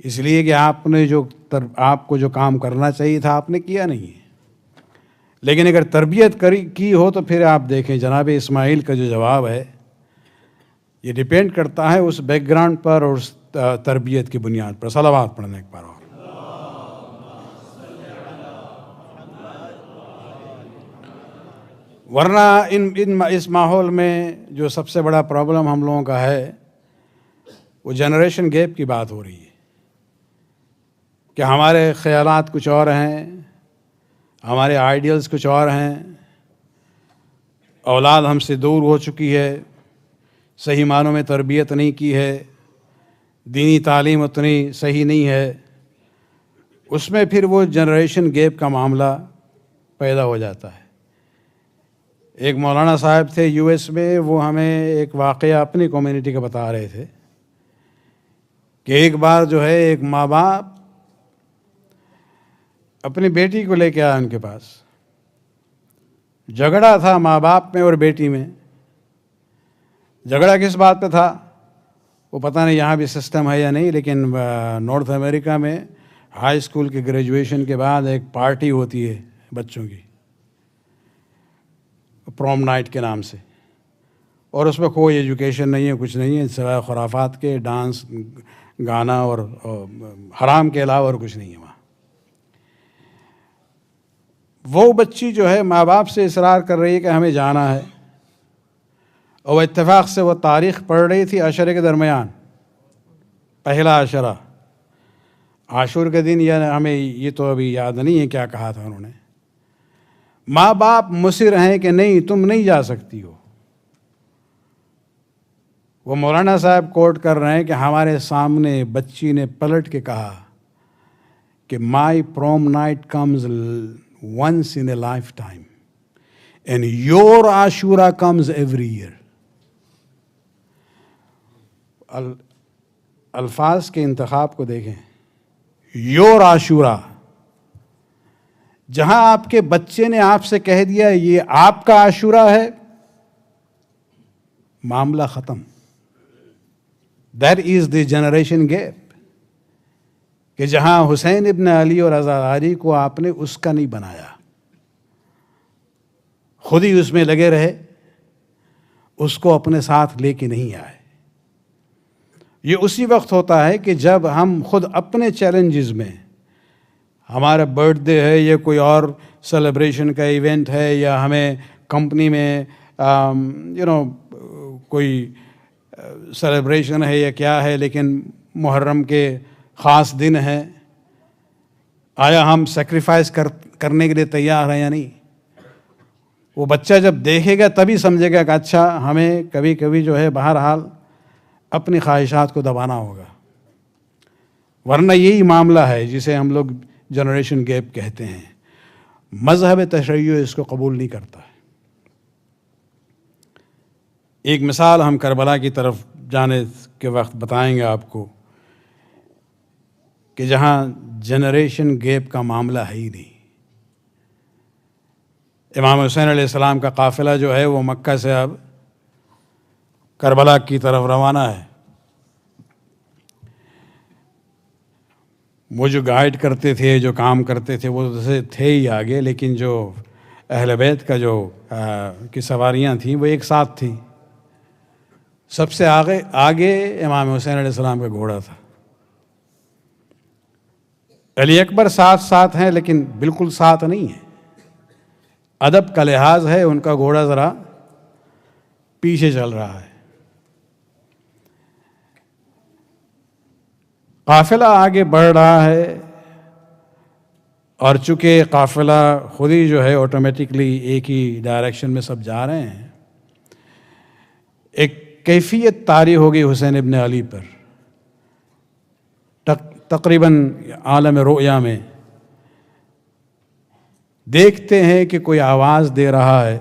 اس لیے کہ آپ کو جو کام کرنا چاہیے تھا آپ نے کیا نہیں ہے. لیکن اگر تربیت کی ہو تو پھر آپ دیکھیں جناب اسماعیل کا جو جواب ہے یہ ڈیپینڈ کرتا ہے اس بیک گراؤنڈ پر اور اس تربیت کی بنیاد پر. صلوات پڑھنے ایک بار اور. ورنہ اس ماحول میں جو سب سے بڑا پرابلم ہم لوگوں کا ہے وہ جنریشن گیپ کی بات ہو رہی ہے کہ ہمارے خیالات کچھ اور ہیں، ہمارے آئیڈیلز کچھ اور ہیں، اولاد ہم سے دور ہو چکی ہے، صحیح معنوں میں تربیت نہیں کی ہے، دینی تعلیم اتنی صحیح نہیں ہے. اس میں پھر وہ جنریشن گیپ کا معاملہ پیدا ہو جاتا ہے. ایک مولانا صاحب تھے یو ایس میں، وہ ہمیں ایک واقعہ اپنی کمیونٹی کا بتا رہے تھے کہ ایک بار جو ہے ایک ماں باپ اپنی بیٹی کو لے کے آیا ان کے پاس. جھگڑا تھا ماں باپ میں اور بیٹی میں. جھگڑا کس بات پہ تھا وہ پتہ نہیں یہاں بھی سسٹم ہے یا نہیں، لیکن نارتھ امریکہ میں ہائی اسکول کے گریجویشن کے بعد ایک پارٹی ہوتی ہے بچوں کی، پروم نائٹ کے نام سے، اور اس میں کوئی ایجوکیشن نہیں ہے، کچھ نہیں ہے سوائے خرافات کے، ڈانس گانا اور حرام کے علاوہ اور کچھ نہیں ہے وہاں. وہ بچی جو ہے ماں باپ سے اصرار کر رہی ہے کہ ہمیں جانا ہے، اور اتفاق سے وہ تاریخ پڑھ رہی تھی عشرے کے درمیان، پہلا عشرہ عاشور کے دن، یا ہمیں یہ تو ابھی یاد نہیں ہے کیا کہا تھا انہوں نے. ماں باپ مصر ہیں کہ نہیں تم نہیں جا سکتی ہو. وہ مولانا صاحب کوٹ کر رہے ہیں کہ ہمارے سامنے بچی نے پلٹ کے کہا کہ my prom night comes once in a lifetime and your Ashura comes every year. الفاظ کے انتخاب کو دیکھیں. یور عاشورہ، جہاں آپ کے بچے نے آپ سے کہہ دیا یہ آپ کا عاشورہ ہے، معاملہ ختم. That is the generation gap, کہ جہاں حسین ابن علی اور عزاداری کو آپ نے اس کا نہیں بنایا، خود ہی اس میں لگے رہے، اس کو اپنے ساتھ لے کے نہیں آئے. یہ اسی وقت ہوتا ہے کہ جب ہم خود اپنے چیلنجز میں، ہمارا برتھ ڈے ہے یا کوئی اور سیلیبریشن کا ایونٹ ہے، یا ہمیں کمپنی میں کوئی سیلیبریشن ہے یا کیا ہے، لیکن محرم کے خاص دن ہے، آیا ہم سیکریفائس کرنے کے لیے تیار ہیں یا نہیں؟ وہ بچہ جب دیکھے گا تبھی سمجھے گا کہ اچھا ہمیں کبھی کبھی جو ہے بہرحال اپنی خواہشات کو دبانا ہوگا. ورنہ یہی معاملہ ہے جسے ہم لوگ جنریشن گیپ کہتے ہیں. مذہب تشیع اس کو قبول نہیں کرتا ہے. ایک مثال ہم کربلا کی طرف جانے کے وقت بتائیں گے آپ کو، کہ جہاں جنریشن گیپ کا معاملہ ہے ہی نہیں. امام حسین علیہ السلام کا قافلہ جو ہے وہ مکہ سے اب کربلا کی طرف روانہ ہے. وہ جو گائیڈ کرتے تھے، جو کام کرتے تھے، وہ تھے ہی آگے، لیکن جو اہل بیت کا جو کی سواریاں تھیں وہ ایک ساتھ تھیں. سب سے آگے امام حسین علیہ السلام کا گھوڑا تھا. علی اکبر ساتھ ہیں لیکن بالکل ساتھ نہیں ہے. ادب کا لحاظ ہے، ان کا گھوڑا ذرا پیچھے چل رہا ہے. قافلہ آگے بڑھ رہا ہے، اور چونکہ قافلہ خود ہی جو ہے آٹومیٹکلی ایک ہی ڈائریکشن میں سب جا رہے ہیں، ایک کیفیت طاری ہوگی حسین ابن علی پر. تقریباً عالم رؤیا میں دیکھتے ہیں کہ کوئی آواز دے رہا ہے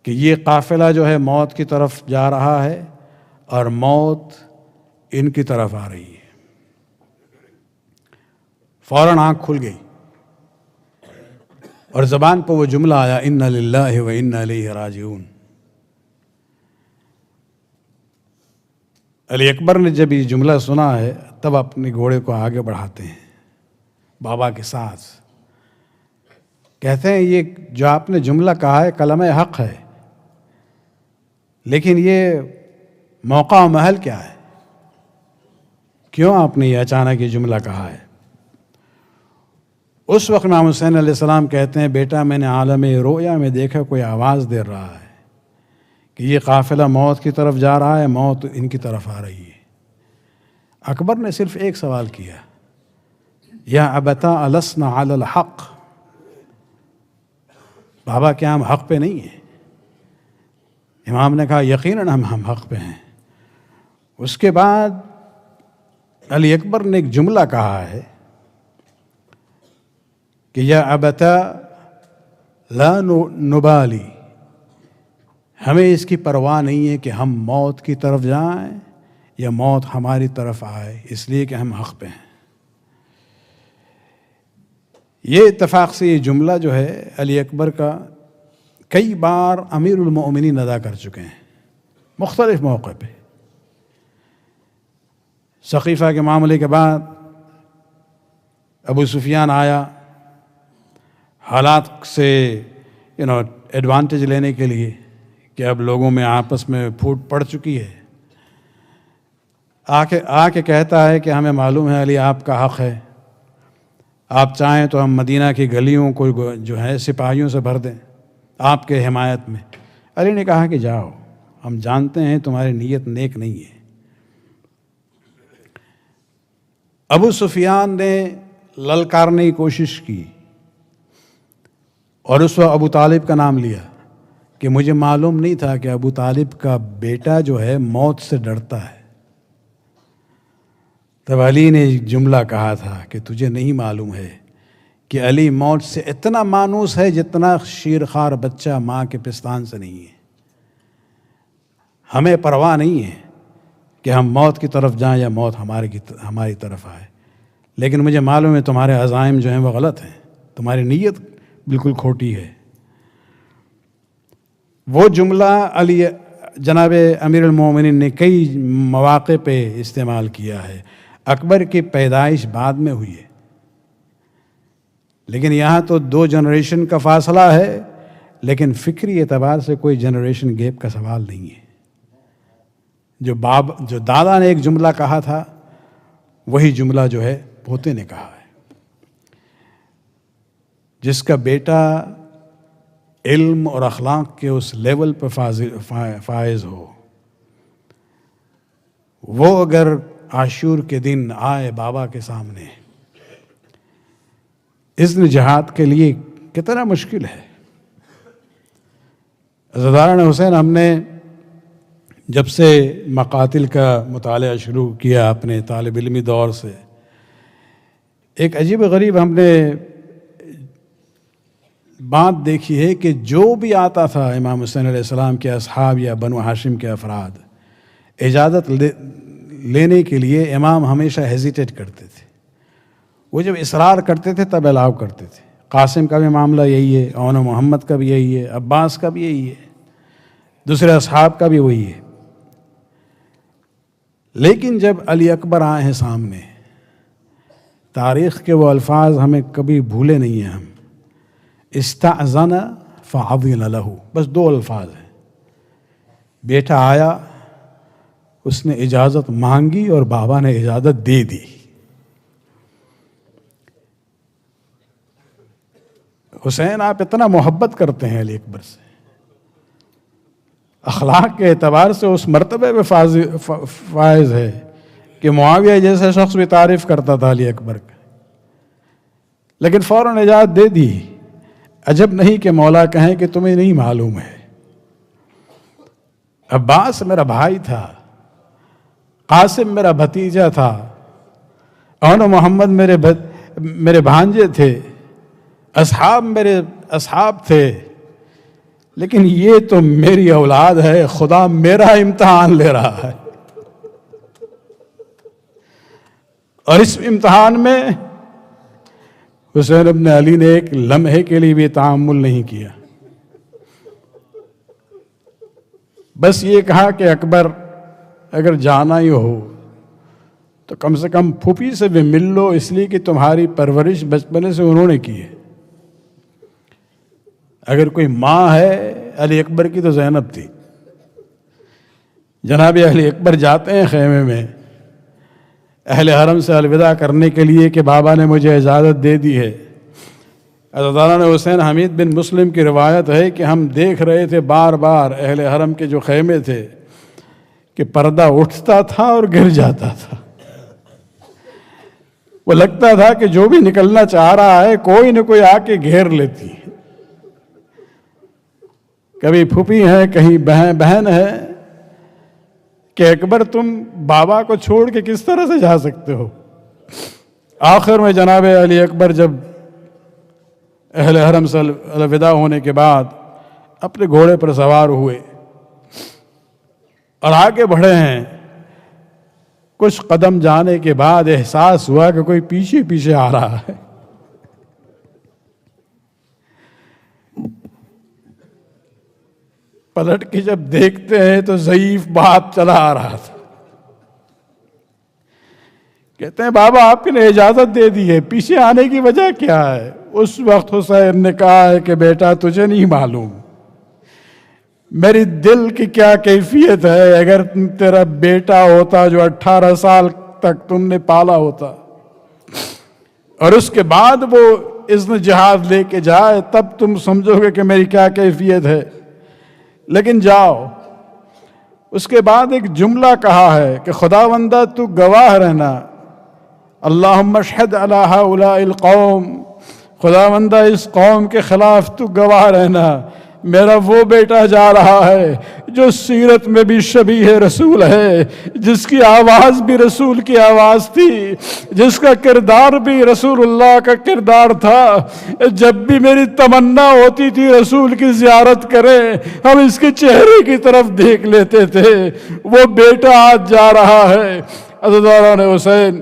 کہ یہ قافلہ جو ہے موت کی طرف جا رہا ہے، اور موت ان کی طرف آ رہی ہے. فوراً آنکھ کھل گئی اور زبان پہ وہ جملہ آیا، انا للہ و انا الیہ راجعون. علی اکبر نے جب یہ جملہ سنا ہے تب اپنے گھوڑے کو آگے بڑھاتے ہیں بابا کے ساتھ. کہتے ہیں یہ جو آپ نے جملہ کہا ہے کلمہ حق ہے، لیکن یہ موقع و محل کیا ہے؟ کیوں آپ نے یہ اچانک یہ جملہ کہا ہے؟ اس وقت امام حسین علیہ السلام کہتے ہیں، بیٹا میں نے عالم رؤیا میں دیکھا کوئی آواز دے رہا ہے کہ یہ قافلہ موت کی طرف جا رہا ہے، موت ان کی طرف آ رہی ہے. اکبر نے صرف ایک سوال کیا، یا ابتا السنا علی الحق، بابا کیا ہم حق پہ نہیں ہیں؟ امام نے کہا یقیناً ہم حق پہ ہیں. اس کے بعد علی اکبر نے ایک جملہ کہا ہے کہ یا ابتا لا نبالی، ہمیں اس کی پرواہ نہیں ہے کہ ہم موت کی طرف جائیں یا موت ہماری طرف آئے، اس لیے کہ ہم حق پہ ہیں. یہ اتفاق سے یہ جملہ جو ہے علی اکبر کا کئی بار امیر المؤمنین ادا کر چکے ہیں مختلف موقع پہ. سقیفہ کے معاملے کے بعد ابو سفیان آیا حالات سے ایڈوانٹیج لینے کے لیے کہ اب لوگوں میں آپس میں پھوٹ پڑ چکی ہے. آ کے کہتا ہے کہ ہمیں معلوم ہے علی آپ کا حق ہے، آپ چاہیں تو ہم مدینہ کی گلیوں کو جو ہے سپاہیوں سے بھر دیں آپ کے حمایت میں. علی نے کہا کہ جاؤ، ہم جانتے ہیں تمہاری نیت نیک نہیں ہے. ابو سفیان نے للکارنے کی کوشش کی اور اس وقت ابو طالب کا نام لیا کہ مجھے معلوم نہیں تھا کہ ابو طالب کا بیٹا جو ہے موت سے ڈرتا ہے. تب علی نے ایک جملہ کہا تھا کہ تجھے نہیں معلوم ہے کہ علی موت سے اتنا مانوس ہے جتنا شیرخوار بچہ ماں کے پستان سے نہیں ہے. ہمیں پرواہ نہیں ہے کہ ہم موت کی طرف جائیں یا موت ہماری طرف آئے، لیکن مجھے معلوم ہے تمہارے عزائم جو ہیں وہ غلط ہیں، تمہاری نیت بالکل کھوٹی ہے۔ وہ جملہ علی جناب امیر المومنین نے کئی مواقع پہ استعمال کیا ہے۔ اکبر کی پیدائش بعد میں ہوئی ہے، لیکن یہاں تو 2 جنریشن کا فاصلہ ہے، لیکن فکری اعتبار سے کوئی جنریشن گیپ کا سوال نہیں ہے۔ جو دادا نے ایک جملہ کہا تھا، وہی جملہ جو ہے پوتے نے کہا ہے۔ جس کا بیٹا علم اور اخلاق کے اس لیول پہ فائز ہو، وہ اگر عاشور کے دن آئے بابا کے سامنے، اذن جہاد کے لیے کتنا مشکل ہے۔ عزیزان حسین، ہم نے جب سے مقاتل کا مطالعہ شروع کیا اپنے طالب علمی دور سے، ایک عجیب غریب ہم نے بات دیکھی ہے کہ جو بھی آتا تھا امام حسین علیہ السلام کے اصحاب یا بنو ہاشم کے افراد، اجازت لینے کے لیے امام ہمیشہ ہیزیٹیٹ کرتے تھے۔ وہ جب اصرار کرتے تھے تب الاؤ کرتے تھے۔ قاسم کا بھی معاملہ یہی ہے، اون محمد کا بھی یہی ہے، عباس کا بھی یہی ہے، دوسرے اصحاب کا بھی وہی ہے۔ لیکن جب علی اکبر آئے ہیں سامنے، تاریخ کے وہ الفاظ ہمیں کبھی بھولے نہیں ہیں ہم۔ استأذن فأذن له، بس 2 الفاظ ہیں۔ بیٹا آیا، اس نے اجازت مانگی اور بابا نے اجازت دے دی۔ حسین، آپ اتنا محبت کرتے ہیں علی اکبر سے، اخلاق کے اعتبار سے اس مرتبے پہ فائز ہے کہ معاویہ جیسے شخص بھی تعریف کرتا تھا علی اکبر کا، لیکن فوراً اجازت دے دی۔ عجب نہیں کہ مولا کہیں کہ تمہیں نہیں معلوم ہے۔ عباس میرا بھائی تھا، قاسم میرا بھتیجا تھا، اون محمد میرے بھانجے تھے، اصحاب میرے اصحاب تھے، لیکن یہ تو میری اولاد ہے، خدا میرا امتحان لے رہا ہے۔ اور اس امتحان میں حسین ابن علی نے ایک لمحے کے لیے بھی تعامل نہیں کیا، بس یہ کہا کہ اکبر اگر جانا ہی ہو تو کم سے کم پھوپھی سے بھی مل لو، اس لیے کہ تمہاری پرورش بچپنے سے انہوں نے کی ہے۔ اگر کوئی ماں ہے علی اکبر کی تو زینب تھی۔ جناب علی اکبر جاتے ہیں خیمے میں اہل حرم سے الوداع کرنے کے لیے کہ بابا نے مجھے اجازت دے دی ہے۔ حضرت حسین حمید بن مسلم کی روایت ہے کہ ہم دیکھ رہے تھے بار بار اہل حرم کے جو خیمے تھے کہ پردہ اٹھتا تھا اور گر جاتا تھا۔ وہ لگتا تھا کہ جو بھی نکلنا چاہ رہا ہے کوئی نہ کوئی آ کے گھیر لیتی ہے۔ کبھی پھوپھی ہے، کہیں بہن ہے کہ اکبر تم بابا کو چھوڑ کے کس طرح سے جا سکتے ہو۔ آخر میں جناب علی اکبر جب اہل حرم سے الوداع ہونے کے بعد اپنے گھوڑے پر سوار ہوئے اور آگے بڑھے ہیں، کچھ قدم جانے کے بعد احساس ہوا کہ کوئی پیچھے پیچھے آ رہا ہے۔ پلٹ کے جب دیکھتے ہیں تو ضعیف بات چلا آ رہا تھا۔ کہتے ہیں بابا آپ نے اجازت دے دی ہے، پیچھے آنے کی وجہ کیا ہے؟ اس وقت حسین نے کہا ہے کہ بیٹا تجھے نہیں معلوم میری دل کی کیا کیفیت ہے۔ اگر تیرا بیٹا ہوتا جو 18 سال تک تم نے پالا ہوتا اور اس کے بعد وہ اذن جہاد لے کے جائے، تب تم سمجھو گے کہ میری کیا کیفیت ہے۔ لیکن جاؤ، اس کے بعد ایک جملہ کہا ہے کہ خداوندہ تو گواہ رہنا، اللہم اشہد علی ہؤلاء القوم، خداوندہ اس قوم کے خلاف تو گواہ رہنا، میرا وہ بیٹا جا رہا ہے جو سیرت میں بھی شبیہ رسول ہے، جس کی آواز بھی رسول کی آواز تھی، جس کا کردار بھی رسول اللہ کا کردار تھا۔ جب بھی میری تمنا ہوتی تھی رسول کی زیارت کریں، ہم اس کے چہرے کی طرف دیکھ لیتے تھے۔ وہ بیٹا آج جا رہا ہے۔ عزیزان حسین،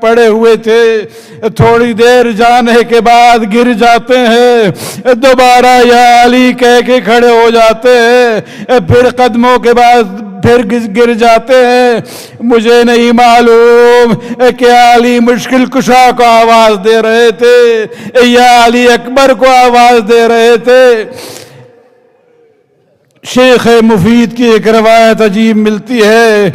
پڑے ہوئے تھے، تھوڑی دیر جانے کے بعد گر جاتے ہیں، دوبارہ یا علی کہہ کے کھڑے ہو جاتے ہیں، پھر قدموں کے بعد پھر گر جاتے ہیں۔ مجھے نہیں معلوم کہ علی مشکل کشا کو آواز دے رہے تھے یا علی اکبر کو آواز دے رہے تھے۔ شیخ مفید کی ایک روایت عجیب ملتی ہے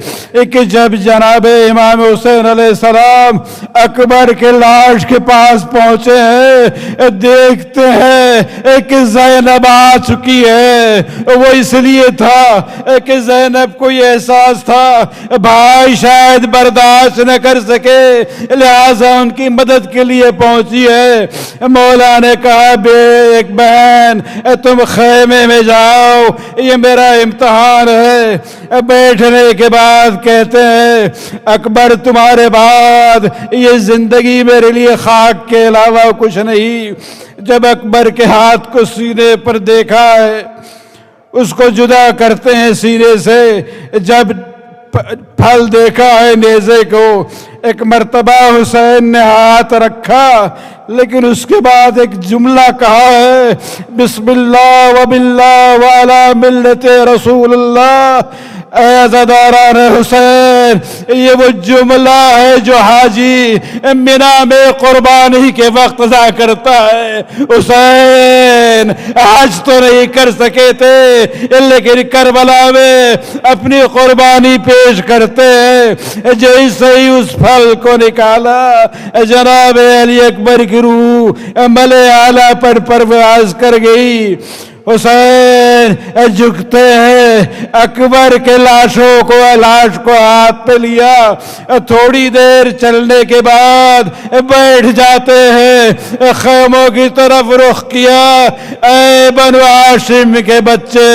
کہ جب جناب امام حسین علیہ السلام اکبر کے لاش کے پاس پہنچے ہیں، دیکھتے ہیں کہ زینب آ چکی ہے۔ وہ اس لیے تھا کہ زینب کو یہ احساس تھا بھائی شاید برداشت نہ کر سکے، لہٰذا ان کی مدد کے لیے پہنچی ہے۔ مولا نے کہا ایک بہن تم خیمے میں جاؤ، یہ میرا امتحان ہے۔ بیٹھنے کے بعد کہتے ہیں اکبر تمہارے بعد یہ زندگی میرے لیے خاک کے علاوہ کچھ نہیں۔ جب اکبر کے ہاتھ کو سینے پر دیکھا ہے، اس کو جدا کرتے ہیں سینے سے، جب پھل دیکھا ہے نیزے کو، ایک مرتبہ حسین نے ہاتھ رکھا، لیکن اس کے بعد ایک جملہ کہا ہے بسم اللہ وباللہ وعلی ملت رسول اللہ۔ اے عزاداران حسین، یہ وہ جملہ ہے جو حاجی مینا میں قربانی کے وقت ادا کرتا ہے۔ حسین حج تو نہیں کر سکے تھے، لیکن کربلا میں اپنی قربانی پیش کرتے ہیں۔ جیسے ہی اس پھل کو نکالا، جناب علی اکبر کی روح ملے اعلیٰ پر پرواز کر گئی۔ حسین جھکتے ہیں، اکبر کے لاش کو ہاتھ پہ لیا، تھوڑی دیر چلنے کے بعد بیٹھ جاتے ہیں، خیموں کی طرف رخ کیا۔ اے بنو ہاشم کے بچے،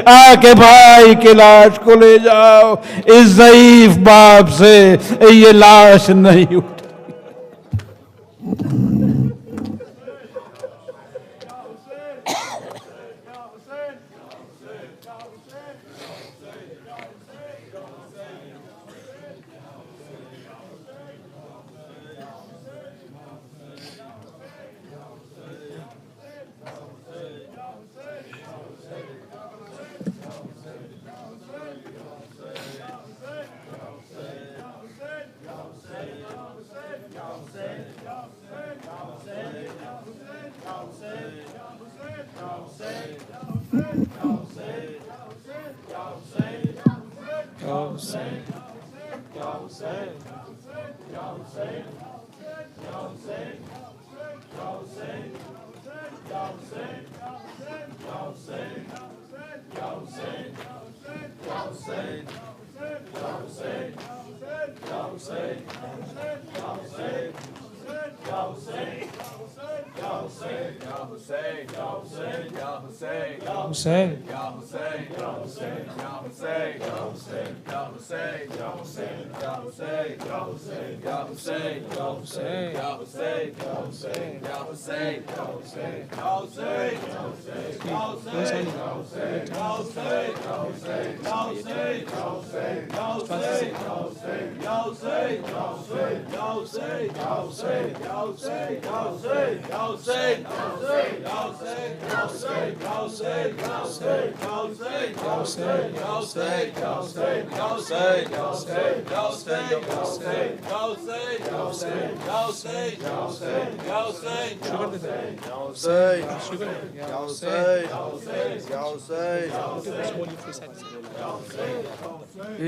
آ کے بھائی کی لاش کو لے جاؤ، اس ضعیف باپ سے یہ لاش نہیں اٹھتی۔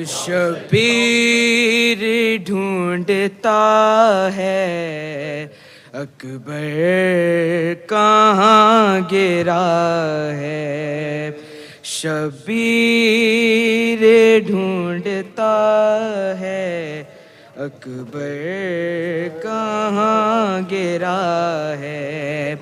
شبیر ڈھونڈتا ہے اکبر کہاں گرا ہے، شبیر ڈھونڈتا ہے اکبر کہاں گرا ہے،